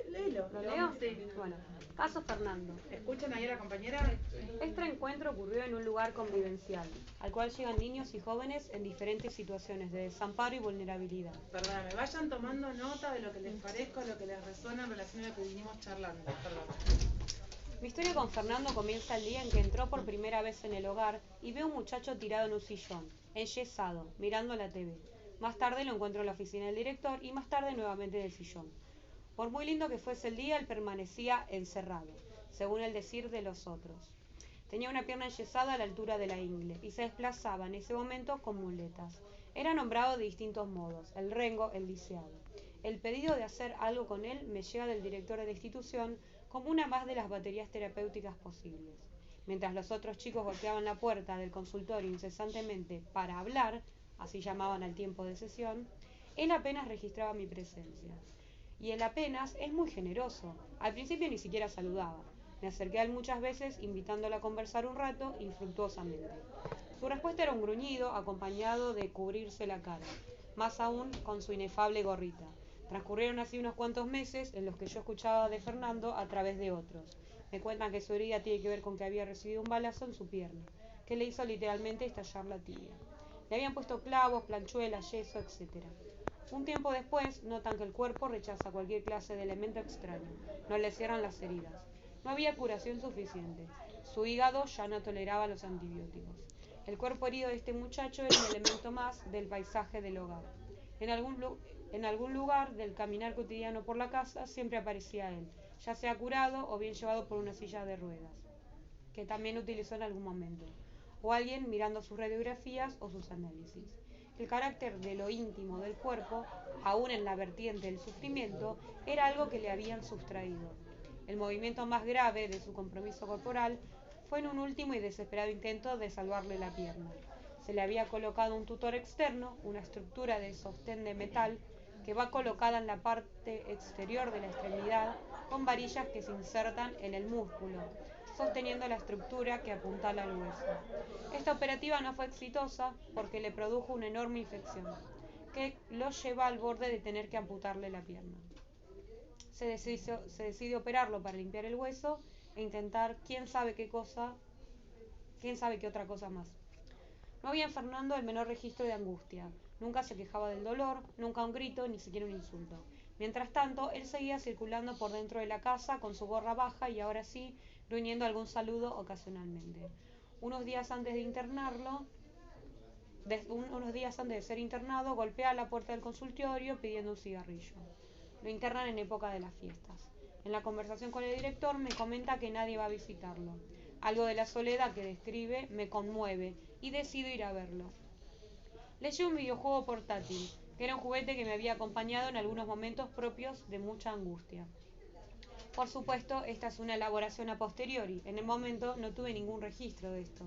léelo. ¿Lo leo? Sí. Bueno, caso Fernando. ¿Escuchan ahí a la compañera? Este encuentro ocurrió en un lugar convivencial, al cual llegan niños y jóvenes en diferentes situaciones de desamparo y vulnerabilidad. Perdóname, vayan tomando nota de lo que les parezca, lo que les resuena en relación a lo que vinimos charlando. Perdón. Mi historia con Fernando comienza el día en que entró por primera vez en el hogar y ve a un muchacho tirado en un sillón, enyesado, mirando la TV. Más tarde lo encuentro en la oficina del director y más tarde nuevamente en el sillón. Por muy lindo que fuese el día, él permanecía encerrado, según el decir de los otros. Tenía una pierna enyesada a la altura de la ingle y se desplazaba en ese momento con muletas. Era nombrado de distintos modos, el rengo, el lisiado. El pedido de hacer algo con él me llega del director de la institución como una más de las baterías terapéuticas posibles. Mientras los otros chicos golpeaban la puerta del consultorio incesantemente para hablar, así llamaban al tiempo de sesión, él apenas registraba mi presencia. Y él apenas es muy generoso. Al principio ni siquiera saludaba. Me acerqué a él muchas veces, invitándolo a conversar un rato, infructuosamente. Su respuesta era un gruñido, acompañado de cubrirse la cara, más aún con su inefable gorrita. Transcurrieron así unos cuantos meses en los que yo escuchaba de Fernando a través de otros. Me cuentan que su herida tiene que ver con que había recibido un balazo en su pierna, que le hizo literalmente estallar la tibia. Le habían puesto clavos, planchuelas, yeso, etc. Un tiempo después, notan que el cuerpo rechaza cualquier clase de elemento extraño. No le cierran las heridas. No había curación suficiente. Su hígado ya no toleraba los antibióticos. El cuerpo herido de este muchacho era un elemento más del paisaje del hogar. En algún lugar del caminar cotidiano por la casa siempre aparecía él, ya sea curado o bien llevado por una silla de ruedas, que también utilizó en algún momento, o alguien mirando sus radiografías o sus análisis. El carácter de lo íntimo del cuerpo, aún en la vertiente del sufrimiento, era algo que le habían sustraído. El movimiento más grave de su compromiso corporal fue en un último y desesperado intento de salvarle la pierna. Se le había colocado un tutor externo, una estructura de sostén de metal que va colocada en la parte exterior de la extremidad con varillas que se insertan en el músculo, sosteniendo la estructura que apuntala al hueso. Esta operativa no fue exitosa porque le produjo una enorme infección, que lo lleva al borde de tener que amputarle la pierna. Se decide operarlo para limpiar el hueso e intentar quién sabe qué otra cosa más. No había en Fernando el menor registro de angustia. Nunca se quejaba del dolor, nunca un grito, ni siquiera un insulto. Mientras tanto, él seguía circulando por dentro de la casa con su gorra baja y ahora sí, gruñendo algún saludo ocasionalmente. Unos días antes de ser internado, golpea la puerta del consultorio pidiendo un cigarrillo. Lo internan en época de las fiestas. En la conversación con el director me comenta que nadie va a visitarlo. Algo de la soledad que describe me conmueve y decido ir a verlo. Le llevo un videojuego portátil, que era un juguete que me había acompañado en algunos momentos propios de mucha angustia. Por supuesto, esta es una elaboración a posteriori. En el momento no tuve ningún registro de esto.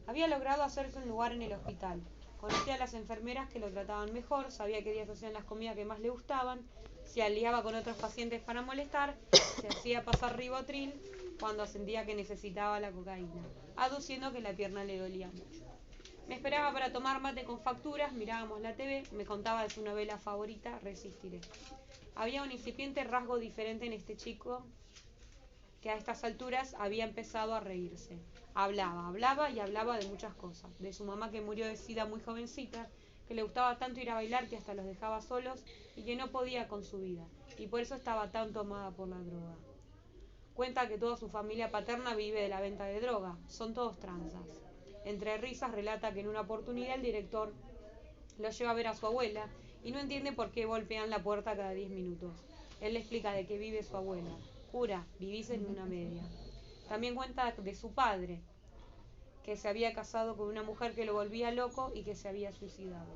Había logrado hacerse un lugar en el hospital. Conocía a las enfermeras que lo trataban mejor, sabía qué días hacían las comidas que más le gustaban, se aliaba con otros pacientes para molestar, se hacía pasar Rivotril cuando sentía que necesitaba la cocaína, aduciendo que la pierna le dolía mucho. Me esperaba para tomar mate con facturas, mirábamos la TV, me contaba de su novela favorita, Resistiré. Había un incipiente rasgo diferente en este chico que a estas alturas había empezado a reírse. Hablaba y hablaba de muchas cosas. De su mamá que murió de sida muy jovencita, que le gustaba tanto ir a bailar que hasta los dejaba solos y que no podía con su vida, y por eso estaba tan tomada por la droga. Cuenta que toda su familia paterna vive de la venta de droga, son todos tranzas. Entre risas relata que en una oportunidad el director lo lleva a ver a su abuela y no entiende por qué golpean la puerta cada 10 minutos. Él le explica de qué vive su abuela. Cura, vivís en una media. También cuenta de su padre, que se había casado con una mujer que lo volvía loco y que se había suicidado.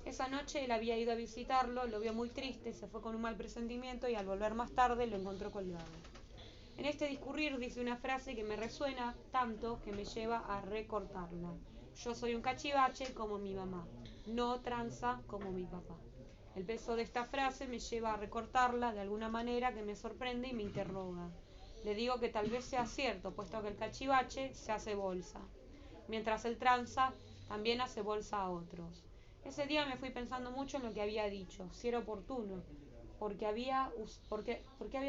Esa noche él había ido a visitarlo, lo vio muy triste, se fue con un mal presentimiento y al volver más tarde lo encontró colgado. En este discurrir dice una frase que me resuena tanto que me lleva a recortarla. Yo soy un cachivache como mi mamá, no tranza como mi papá. El peso de esta frase me lleva a recortarla de alguna manera que me sorprende y me interroga. Le digo que tal vez sea cierto, puesto que el cachivache se hace bolsa, mientras el tranza también hace bolsa a otros. Ese día me fui pensando mucho en lo que había dicho, si era oportuno, porque había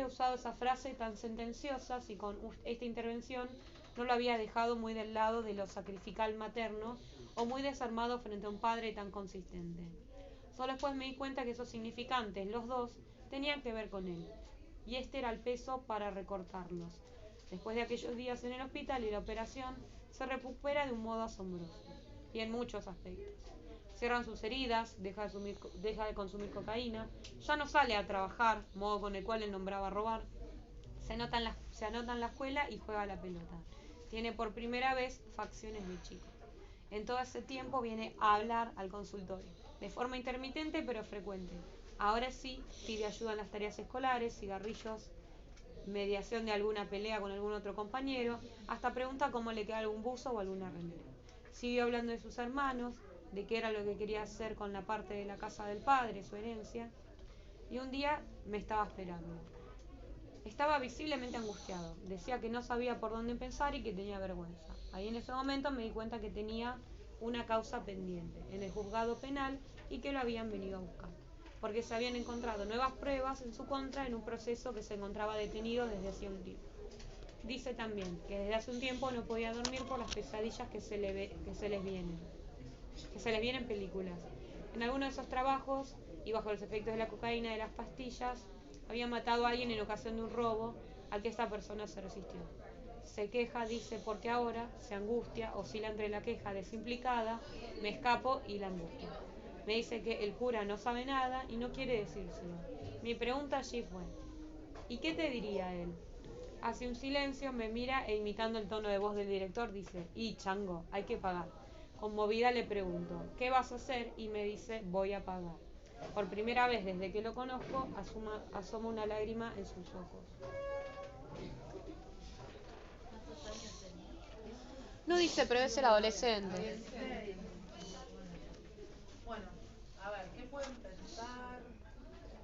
usado esa frase tan sentenciosa si con esta intervención no lo había dejado muy del lado de lo sacrificial materno o muy desarmado frente a un padre tan consistente. Solo después me di cuenta que esos significantes, los dos, tenían que ver con él, y este era el peso para recortarlos. Después de aquellos días en el hospital y la operación, se recupera de un modo asombroso, y en muchos aspectos. Cierran sus heridas, deja de consumir cocaína, ya no sale a trabajar, modo con el cual él nombraba robar, se anota en la escuela y juega a la pelota. Tiene por primera vez facciones de chico. En todo ese tiempo viene a hablar al consultorio, de forma intermitente pero frecuente. Ahora sí, pide ayuda en las tareas escolares, cigarrillos, mediación de alguna pelea con algún otro compañero, hasta pregunta cómo le queda algún buzo o alguna remera. Siguió hablando de sus hermanos, de qué era lo que quería hacer con la parte de la casa del padre, su herencia, y un día me estaba esperando. Estaba visiblemente angustiado, decía que no sabía por dónde empezar y que tenía vergüenza. Ahí en ese momento me di cuenta que tenía una causa pendiente en el juzgado penal y que lo habían venido a buscar, porque se habían encontrado nuevas pruebas en su contra en un proceso que se encontraba detenido desde hacía un tiempo. Dice también que desde hace un tiempo no podía dormir por las pesadillas que se les vienen en películas. En alguno de esos trabajos, y bajo los efectos de la cocaína y de las pastillas, había matado a alguien en ocasión de un robo al que esta persona se resistió. Se queja, dice, porque ahora se angustia, oscila entre la queja desimplicada, me escapo y la angustia. Me dice que el cura no sabe nada y no quiere decírselo. Mi pregunta allí fue, ¿y qué te diría él? Hace un silencio, me mira e imitando el tono de voz del director dice, chango, hay que pagar. Conmovida le pregunto, ¿qué vas a hacer? Y me dice, voy a pagar. Por primera vez desde que lo conozco, asoma una lágrima en sus ojos. No dice, pero es el adolescente. Bueno, a ver, ¿qué pueden pensar?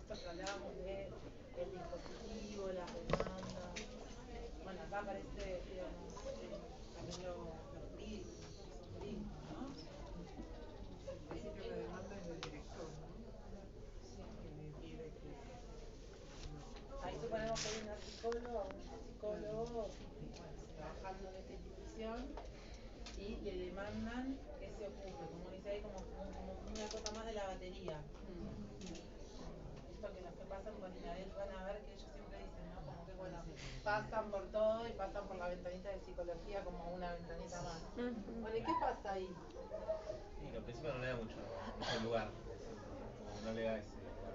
Esto que hablábamos del dispositivo, las demandas. Bueno, acá aparece, digamos, también los jurídicos, ¿no? En principio la demanda es del director, ¿no? Sí. Que le pide que... Ahí suponemos que hay una psicóloga o un psicólogo, bueno, trabajando en esta institución y le demandan ese se ocupe, como dice ahí, como una cosa más de la batería. Esto que los que pasan por Inabel van a ver que ellos siempre dicen, ¿no? Como que bueno, pasan por todo y pasan por la ventanita de psicología como una ventanita más. Bueno, ¿y qué pasa ahí? Y que al principio no le da mucho lugar, como no le da ese lugar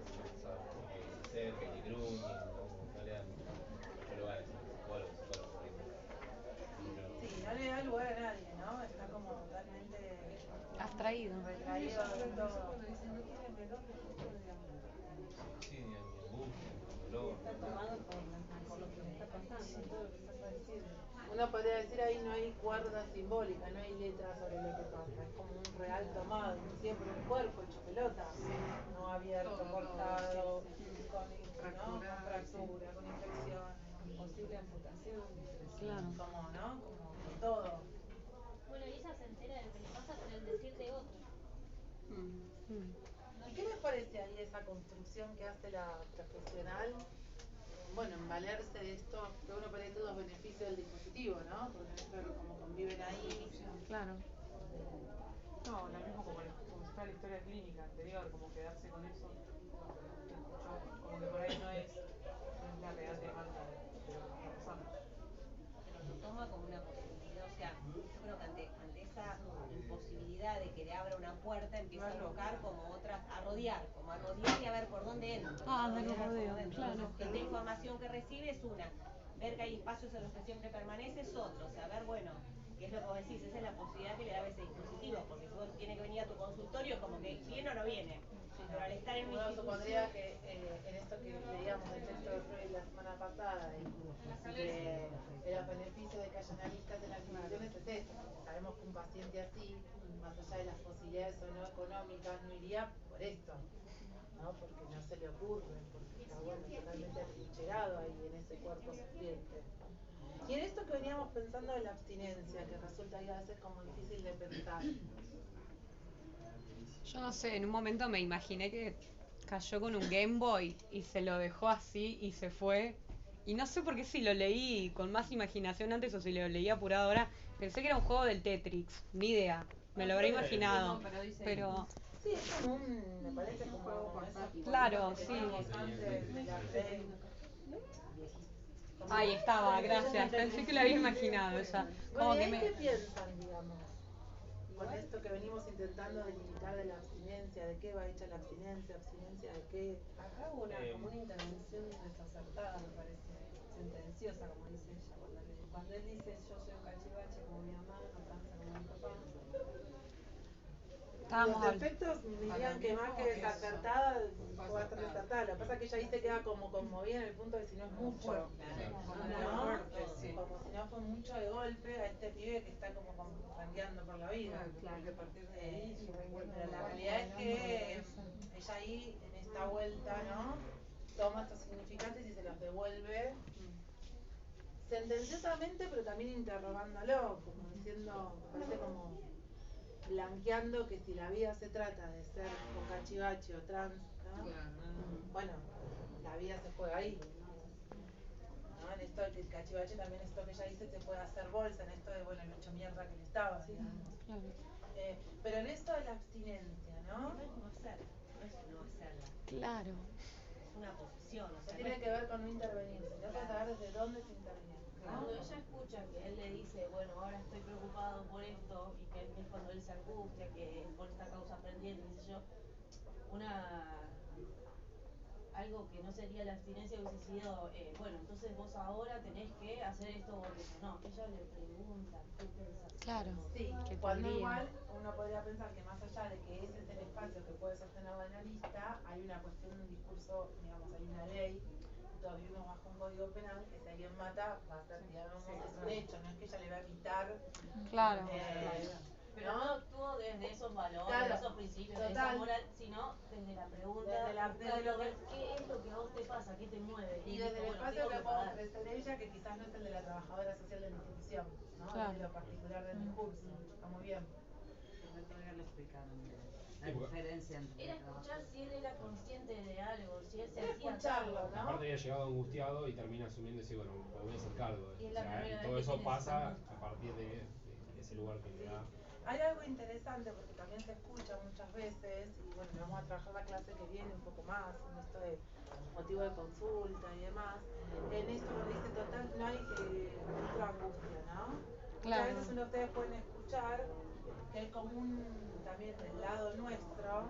cerca, que gruñen, no le da mucho lugar a ese psicólogo. Sí, no le da lugar a nadie, ¿no? Está como totalmente abstraído. Retraído de todo. Sí, ni angustia, ni dolor. Está tomado por lo que le está pasando, todo lo que está padeciendo. Uno podría decir ahí no hay cuerda simbólica, no hay letra sobre lo que pasa, es como un real tomado, siempre un cuerpo hecho pelota, no abierto, cortado, con fractura, con infecciones, Posible amputación. Claro. Como, ¿no? Como con todo. Bueno, y ella se entera de lo que le pasa por el decir de otro. ¿Y qué les parece ahí esa construcción que hace la profesional? Bueno, en valerse de esto, que uno podría decir los beneficios del dispositivo, ¿no? Porque como conviven ahí. Claro. No, lo mismo como si fuera la historia clínica anterior, como quedarse con eso, como que por ahí no es la real demanda de lo que está pasando. Pero lo toma como una posibilidad, o sea, yo creo que ante esa imposibilidad de que le abra una puerta, empieza a buscar como otras, a rodear y a ver por dónde entra. Claro. Esta información que recibe es una, ver que hay espacios en los que siempre permanece es otro, o sea, ver, bueno, qué es lo que vos decís, esa es la posibilidad que le da ese dispositivo, porque si vos tiene que venir a tu consultorio, como que viene o no viene. Pero al estar en una Uno institución... supondría que en esto que leíamos del texto de Freud la semana pasada, de los beneficios de que haya analistas en las instituciones es esto. Sabemos que un paciente así, más allá de las posibilidades o no económicas, no iría por esto, ¿no? Porque no se le ocurre, porque está bueno, totalmente atrincherado ahí en ese cuerpo sufriente. Y en esto que veníamos pensando de la abstinencia, que resulta ahí a veces como difícil de pensar. Yo no sé, en un momento me imaginé que cayó con un Game Boy y se lo dejó así y se fue. Y no sé por qué si lo leí con más imaginación antes o si lo leí apurado ahora, pensé que era un juego del Tetris, ni idea. Me lo habré imaginado, pero... Sí, es como me parece como claro, sí. Ahí estaba, gracias. Pensé que lo había imaginado esa. Como Bueno, que ¿qué piensan, digamos? Con esto que venimos intentando delimitar de la abstinencia, ¿de qué va hecha la abstinencia? ¿Abstinencia de qué? Acá hubo como una intervención desacertada, me parece, sentenciosa, como dice ella, cuando él dice yo soy un cachivache como mi mamá, no tranza como mi papá. Los efectos dirían que más que desacertada, fue bastante acertada. Lo que pasa es que ella ahí se queda como conmovida en el punto de si no es mucho, ¿no? Como si no fue mucho de golpe a este pibe que está como rangueando por la vida. Claro, que a partir de ahí pero la realidad es que ella ahí, en esta vuelta, ¿no? Toma estos significantes y se los devuelve sentenciosamente, pero también interrogándolo, como diciendo, me parece como blanqueando que si la vida se trata de ser con cachivache o trans, ¿no? Bueno, la vida se juega ahí, ¿no? En esto de que el cachivache también, esto que ella dice, se puede hacer bolsa, en esto de, bueno, el hecho mierda que le estaba, digamos. Pero en esto de la abstinencia, ¿no? No es no hacerla, no es no hacerla. Claro. Es una posición, o sea, tiene que ver con no intervenir, sino con saber desde dónde se interviene. Cuando ella escucha que él le dice, bueno, ahora estoy preocupado por esto, y que es cuando él se angustia, que es por esta causa pendiente, qué sé yo, algo que no sería la abstinencia hubiese sido, bueno, entonces vos ahora tenés que hacer esto o eso. No, ella le pregunta, ¿qué pensás? Claro. Sí, cuando igual uno podría pensar que más allá de que ese es el espacio que puede sostener la analista, hay una cuestión, un discurso, digamos, hay una ley, todos vivimos bajo un código penal, que si alguien mata, va a ser, digamos, es un hecho, no es que ella le va a evitar. Claro. Pero no actuó desde esos valores, esos principios, de esa moral, sino desde la pregunta, ¿qué es lo que a vos te pasa? ¿Qué te mueve? Y desde el espacio que puede ofrecer ella, que quizás no es el de la trabajadora social de la institución, ¿no? Claro. De lo particular del discurso. Está muy bien. Todavía le explicaron la diferencia entre... Era escuchar si él era consciente de algo, si él se Era hacía escucharlo, cargo, ¿no? Aparte había llegado angustiado y termina asumiendo y dice, bueno, me voy a hacer cargo de Y esto. es la O sea, primera y vez todo que eso tiene pasa esa a partir de ese lugar que le da hay algo interesante porque también se escucha muchas veces, y bueno, vamos a trabajar la clase que viene un poco más en esto de motivo de consulta y demás, en esto donde dice total, no hay microangustia, ¿no? Muchas veces ustedes pueden escuchar que hay como también del lado nuestro,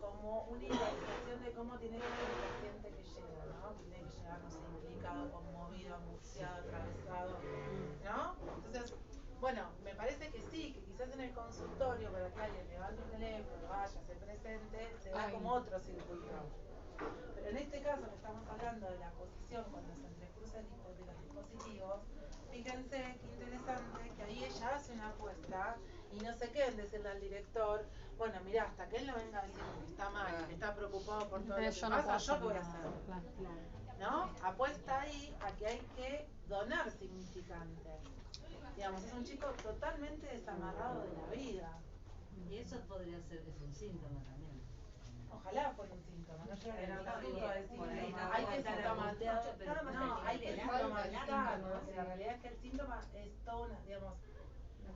como una idealización de cómo tiene que ser el paciente que llega, ¿no? Tiene que llegar, no sé, implicado, conmovido, angustiado, atravesado, ¿no? Entonces, bueno, me parece que sí, que quizás en el consultorio, para que alguien levante un teléfono, vaya, se presente, se da como otro circuito. Pero en este caso que estamos hablando de la posición cuando se entrecruza de los dispositivos, fíjense qué interesante que ahí ella hace una apuesta y no se queden decirle al director, bueno, mira, hasta que él no venga a decirme que está mal, que está preocupado por todo lo que pasa, ¿yo qué voy a hacer? ¿No? Apuesta ahí a que hay que donar significantes. Digamos, es un chico totalmente desamarrado de la vida. Y eso podría ser, es un síntoma también. Ojalá fuera un síntoma, no yo en absoluto de síntoma. Hay que sintomatizar, no, hay que sintomatizar, ¿no? La realidad es que el síntoma es toda una, digamos,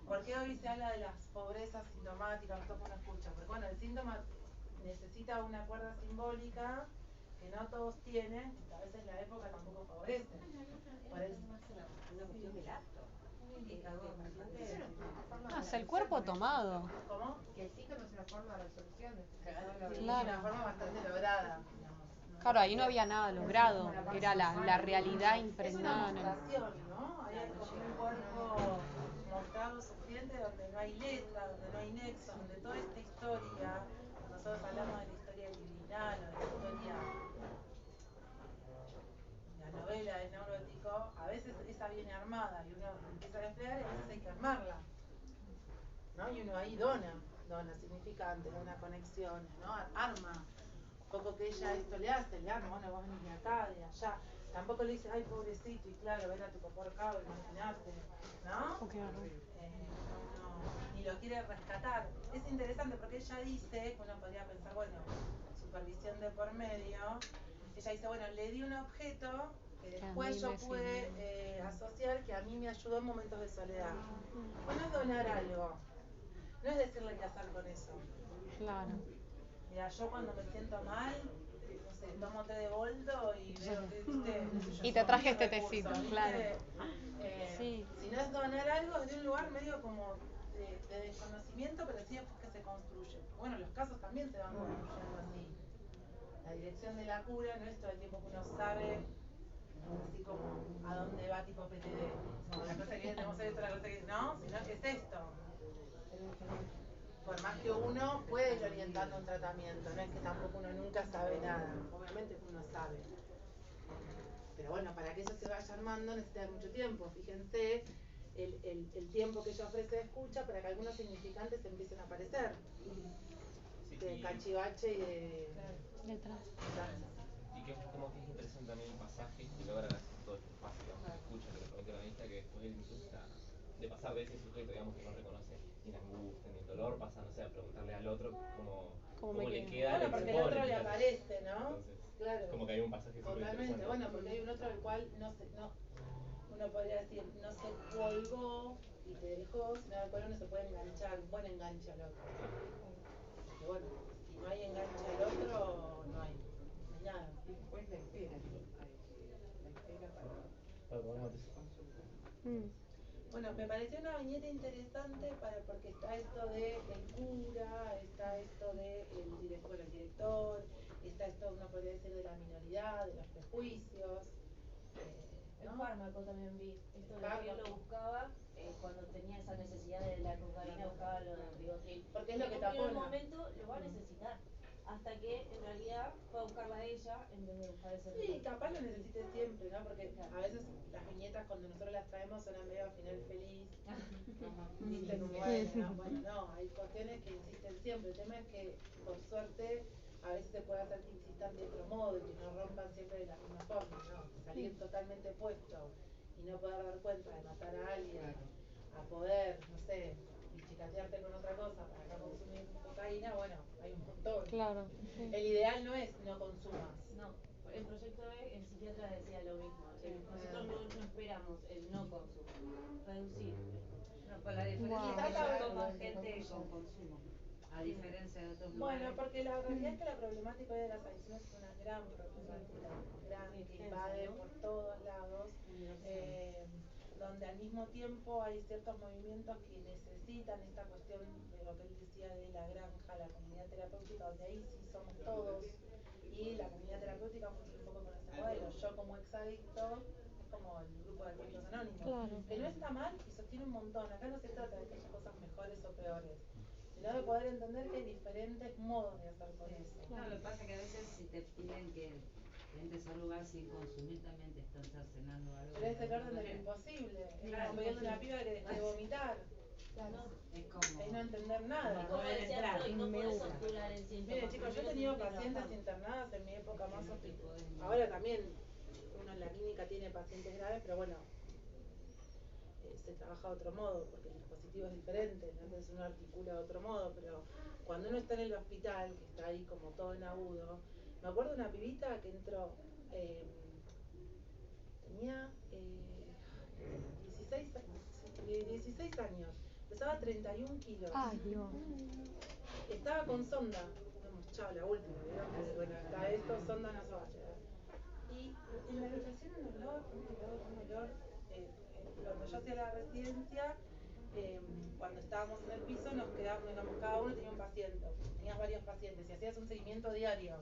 ¿por qué hoy se habla de las pobrezas sintomáticas? Esto uno escucha, porque bueno, el síntoma necesita una cuerda simbólica que no todos tienen, y a veces la época tampoco favorece. Por eso, una cuestión del acto. Es el cuerpo tomado. ¿Cómo? Que el síntoma es una forma de resolución de una forma bastante lograda. Claro, ahí no había nada logrado, era la realidad impregnada. Es una mostración, ¿no? Hay como un cuerpo mostrado sufriente donde no hay letra, donde no hay nexo, donde toda esta historia, nosotros hablamos de la historia liminal o de la historia, la novela de neurótico, a veces esa viene armada y uno empieza a desplegar y a veces hay que armarla, ¿no? Y uno ahí dona significantes, dona conexiones, ¿no? Arma. Poco que ella esto le hace, le arma, bueno, vos venís de acá, de allá. Tampoco le dice, ay, pobrecito, y claro, ver a tu papá ahorcado, imaginate, ¿no? Ni lo quiere rescatar. Es interesante porque ella dice, uno podría pensar, bueno, supervisión de por medio, ella dice, bueno, le di un objeto que después yo pude asociar que a mí me ayudó en momentos de soledad. Bueno, es donar algo, no es decirle qué hacer con eso. Claro. Mira, yo cuando me siento mal, no sé, tomo té de boldo y veo que usted... Y te traje este tecito, claro. Sí. Si no es donar algo, es de un lugar medio como de desconocimiento, pero sí después que se construye. Bueno, los casos también se van construyendo así. La dirección de la cura no es todo el tiempo que uno sabe, así como a dónde va tipo PTD. La cosa que viene, tenemos esto, la cosa que... No, sino que es esto. Por más que uno puede ir orientando un tratamiento, no es que tampoco uno nunca sabe nada, obviamente uno sabe. Pero bueno, para que eso se vaya armando necesita mucho tiempo. Fíjense el tiempo que ella ofrece de escucha para que algunos significantes empiecen a aparecer. De cachivache y de... Detrás. Y que como que es interesante también un pasaje que logra hacer todo este espacio, digamos, de escucha que le promete la vista, que después incluso de pasar de ese sujeto, digamos, que no reconoce ni la angustia ni el dolor, pasa, no sé, a preguntarle al otro cómo le queda. Bueno, porque el otro le aparece, ¿no? Entonces, claro. Como que hay un pasaje súper Totalmente, interesante. bueno, porque hay un otro al cual uno podría decir, no se colgó y te dejó, sino al cual uno se puede enganchar, un buen enganche al otro. Porque bueno, si no hay enganche al otro, no hay nada. Y después la espera, la espera para Bueno, me pareció una viñeta interesante porque está esto de el cura, está esto de el director, está esto, uno podría decir, de la minoridad, de los prejuicios. El fármaco también vi, esto de que él lo buscaba cuando tenía esa necesidad de la cocaína, buscaba lo del ribotril. Porque es lo que en un tapona. momento lo va a necesitar, hasta que en realidad fue a buscarla a ella en vez de buscar ese ribotril. Sí, capaz lo necesite siempre, ¿no? Porque a veces las viñetas cuando nosotros las traemos son medio a final feliz. ¿Viste? Como bueno, no, hay cuestiones que insisten siempre. El tema es que, por suerte, a veces se puede hacer que insistan de otro modo y que no rompan siempre de la misma forma, ¿no? Salir totalmente puesto y no poder dar cuenta de matar a alguien, a poder, no sé, chicatearte con otra cosa para acá consumir cocaína, bueno, hay un montón. Claro. Sí. El ideal no es no consumas. No, en Proyecto B el psiquiatra decía lo mismo. Nosotros no esperamos el no consumo, reducir. Con la diferencia es que ya toman gente con consumo, a diferencia de otros lugares. Bueno, porque la realidad es que la problemática de las adicciones es una gran problemática, grande, que invade por todos lados, donde al mismo tiempo hay ciertos movimientos que necesitan esta cuestión de lo que él decía de la granja, la comunidad terapéutica, donde ahí sí somos todos, y la comunidad terapéutica funciona un poco con ese modelo. Yo como exadicto es como el grupo de Alcohólicos Anónimos, que no está mal y sostiene un montón. Acá no se trata de que haya cosas mejores o peores, sino de poder entender que hay diferentes modos de hacer con eso. No, lo que pasa es que a veces si te piden que entres a un lugar sin consumir también te están cercenando algo. Pero es el orden de lo imposible. Es como pedirle a una piba que deje de vomitar. Es como... Es no entender nada. Y como decía Freud, no podés obturar el síntoma. Mire chicos, yo he tenido pacientes internadas en mi época más hospitalaria. Ahora también uno en la clínica tiene pacientes graves, pero bueno, se trabaja de otro modo, porque el dispositivo es diferente, entonces uno articula de otro modo, pero cuando uno está en el hospital, que está ahí como todo en agudo, me acuerdo de una pibita que entró, tenía 16 años, pesaba 31 kilos. Ay, Dios. Estaba con sonda, chao, la última, ¿vieron? Bueno, está esto, sonda no se va a llegar. Y en la habitación un olor. Cuando yo hacía la residencia, cuando estábamos en el piso, nos quedábamos, digamos, cada uno tenía un paciente, tenías varios pacientes y hacías un seguimiento diario.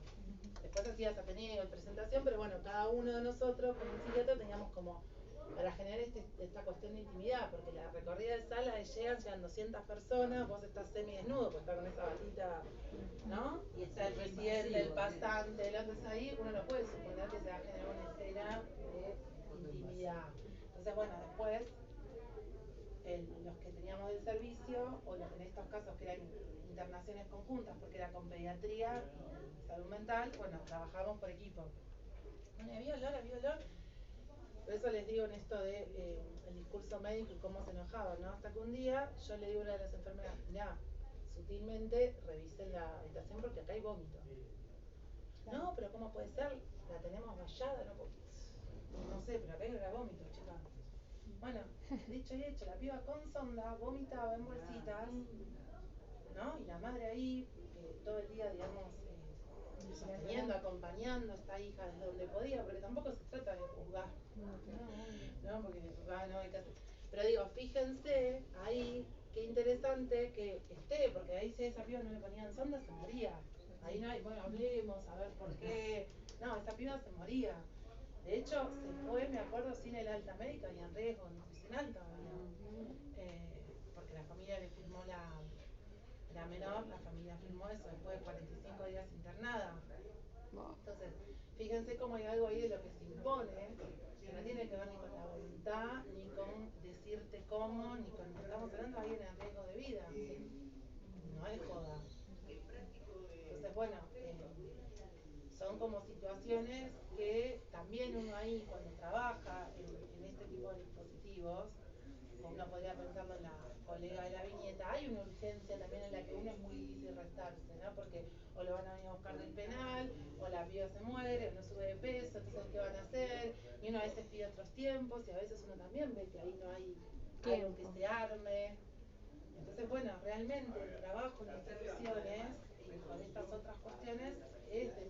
Después hacías ateneo y presentación, pero bueno, cada uno de nosotros, como un psiquiatra, teníamos como para generar esta cuestión de intimidad, porque la recorrida de sala llegan 200 personas, vos estás semidesnudo, pues está con esa batita, ¿no? Y está el residente, el pasante, el otro está ahí, uno no puede suponer que se va a generar una escena de intimidad. Entonces, bueno, después, los que teníamos del servicio, o en estos casos que eran internaciones conjuntas, porque era con pediatría y salud mental, bueno, trabajamos por equipo. Bueno, había olor. Por eso les digo en esto de el discurso médico y cómo se enojaba, ¿no? Hasta que un día yo le digo a una de las enfermeras, mirá, sutilmente revisen la habitación porque acá hay vómito. No, pero ¿cómo puede ser? La tenemos vallada, no sé, pero acá hay vómito, chica. Bueno, dicho y hecho, la piba con sonda vomitaba en bolsitas, ¿no? Y la madre ahí, todo el día, digamos, sosteniendo, acompañando a esta hija desde donde podía, porque tampoco se trata de juzgar, ¿no? Porque no hay que hacer. Pero digo, fíjense ahí, qué interesante que esté, porque ahí si a esa piba no le ponían sonda, se moría. Ahí no hay, bueno, hablemos, a ver por qué. No, esa piba se moría. De hecho, se fue, me acuerdo, sin el alta médica y en riesgo nutricional todavía. Porque la familia le firmó la menor, la familia firmó eso después de 45 días internada. Entonces, fíjense cómo hay algo ahí de lo que se impone, que no tiene que ver ni con la voluntad, ni con decirte cómo, ni con... Estamos hablando de alguien en riesgo de vida. No es joda. Entonces, bueno, son como situaciones que también uno ahí cuando trabaja en este tipo de dispositivos, uno podría pensarlo en la colega de la viñeta, hay una urgencia también en la que uno es muy difícil restarse, ¿no? Porque o lo van a venir a buscar del penal, o la piba se muere, o no sube de peso, entonces ¿qué van a hacer? Y uno a veces pide otros tiempos y a veces uno también ve que ahí no hay algo que se arme. Entonces, bueno, realmente el trabajo en instituciones y con estas otras cuestiones es de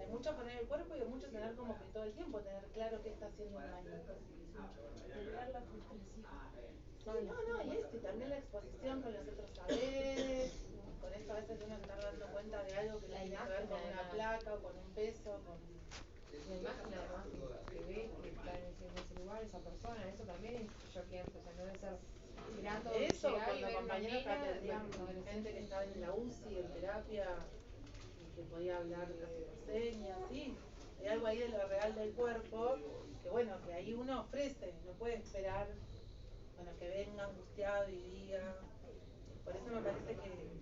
mucho poner el cuerpo y de mucho tener como que todo el tiempo tener claro qué está haciendo uno ahí. Y también la exposición con los otros saberes, con esto a veces uno está dando cuenta de algo que tiene que ver con una placa o con un peso, con... La imagen además que ves que está en ese lugar, esa persona, eso también es choqueante, o sea, no debe ser mirando eso, llegar y cuando ver una compañeros que nena, atendían digamos, gente que estaba en la UCI, en terapia, y que podía hablar casi por señas, sí. Hay algo ahí de lo real del cuerpo, que bueno, que ahí uno ofrece, no puede esperar, bueno, que venga angustiado y diga. Por eso me parece que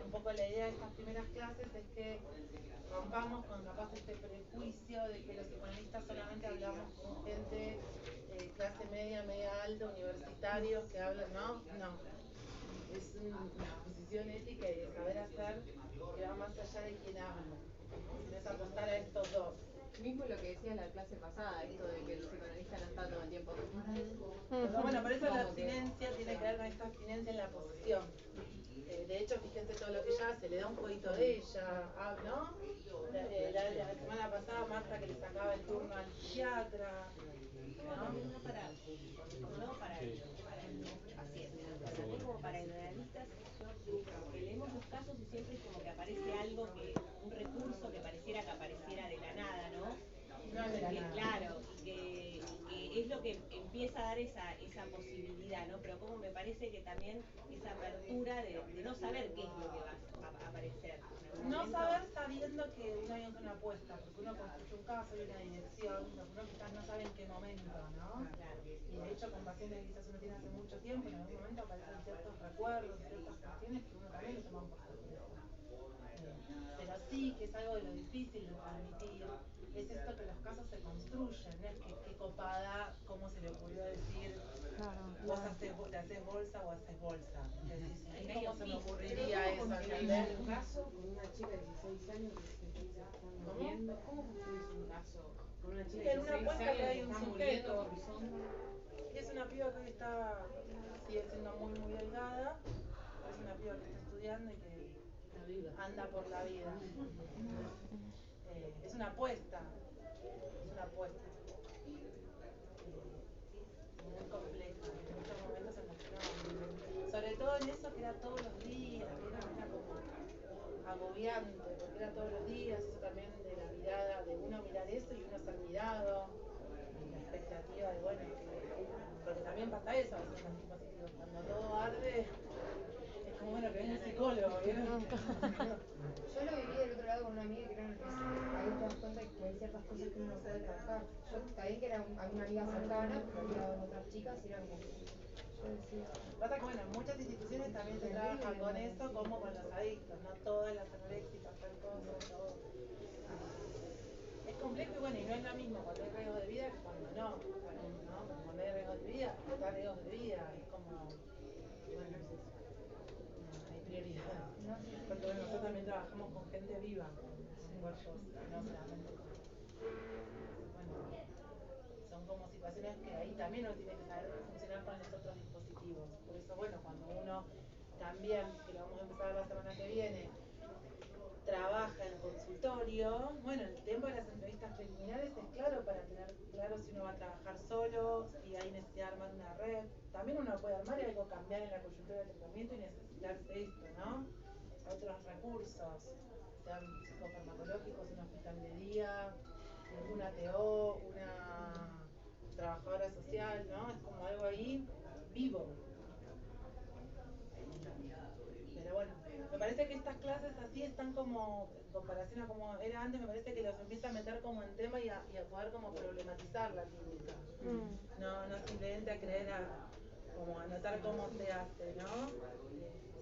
un poco la idea de estas primeras clases es que rompamos con capaz este prejuicio de que los psicoanalistas solamente hablamos con gente clase media, media alta, universitarios que hablan, no, es una posición ética y de saber hacer que va más allá de quien habla, es apostar a estos dos. Mismo lo que decía decía la clase pasada, esto de que el psicoanalista no está todo el tiempo. Pero bueno, por eso la abstinencia tiene que ver con esta abstinencia en la posición. De hecho, fíjense todo lo que ella hace, le da un jueguito de ella, ¿no? La semana pasada Marta que le sacaba el turno al psiquiatra, ¿no? No para el paciente, también como para el analista, que leemos los casos y siempre es como que aparece algo, un recurso que pareciera que apareciera de la nada, ¿no? No de la nada. Claro, que es lo que empieza a dar esa posibilidad, ¿no? Pero como me parece que también esa apertura de no saber qué es lo que va a aparecer. No saber sabiendo que uno es una apuesta, porque uno construye un caso y una dirección, pero uno quizás no sabe en qué momento, ¿no? Claro. Y de hecho con pacientes que quizás uno tiene hace mucho tiempo, en algún momento aparecen ciertos recuerdos, ciertas cuestiones que uno también lo toma por sorpresa. Pero sí que es algo de lo difícil de transmitir, es esto que los casos se construyen, no es que qué copada, cómo se le ocurrió decir, vos te haces bolsa o haces bolsa. Es ¿cómo se me ocurriría eso? ¿Entendés? Un caso con una chica de 16 años que se está muriendo. ¿Cómo construís un caso con una chica de 16 años que está muriendo por sonda? Es una piba que hoy sigue siendo muy delgada, es una piba que está estudiando y que anda por la vida. Es una apuesta, muy compleja, en muchos momentos en los que no, sobre todo en eso que era todos los días, que era como agobiante, porque era todos los días, eso también de la mirada, de uno mirar eso y uno ser mirado, la expectativa de bueno, porque también pasa eso a veces en los dispositivos, cuando todo arde, es como bueno que venga un psicólogo, ¿vieron? Yo lo viví del otro lado con una amiga que era nutricionista. Ahí te das cuenta que hay ciertas cosas que uno no puede trabajar. Yo también que era una amiga cercana, pero había otras chicas y era como que yo decía. Pasa que bueno, en muchas instituciones también se trabaja con eso como con los adictos, no todas las anoréxicas, tal cosa, todo. Es complejo y bueno, y no es lo mismo cuando hay riesgo de vida que cuando no, ¿no? Cuando hay riesgo de vida, está riesgo de vida, es como, bueno, hay prioridad. Porque bueno, nosotros también trabajamos con gente viva, con cuerpos, no solamente con, bueno, son como situaciones que ahí también uno tiene que saber funcionar con los otros dispositivos. Por eso, bueno, cuando uno también, que lo vamos a empezar la semana que viene, trabaja en el consultorio, bueno, el tiempo de las entrevistas preliminares es claro para tener claro si uno va a trabajar solo, si hay necesidad de armar una red. También uno puede armar y algo cambiar en la coyuntura del tratamiento y necesitarse esto, ¿no? Otros recursos, sean psicofarmacológicos, un hospital de día, una TO, una trabajadora social, ¿no? Es como algo ahí vivo. Pero bueno, me parece que estas clases así están como, en comparación a como era antes, me parece que los empieza a meter como en tema y a poder como problematizar la clínica. No simplemente a creer como anotar cómo se hace, ¿no?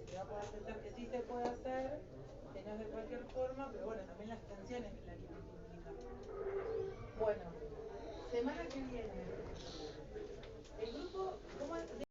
Se va a poder pensar que sí se puede hacer, que no es de cualquier forma, pero bueno, también las tensiones que la clínica implica. Bueno, semana que viene. El grupo, ¿cómo es?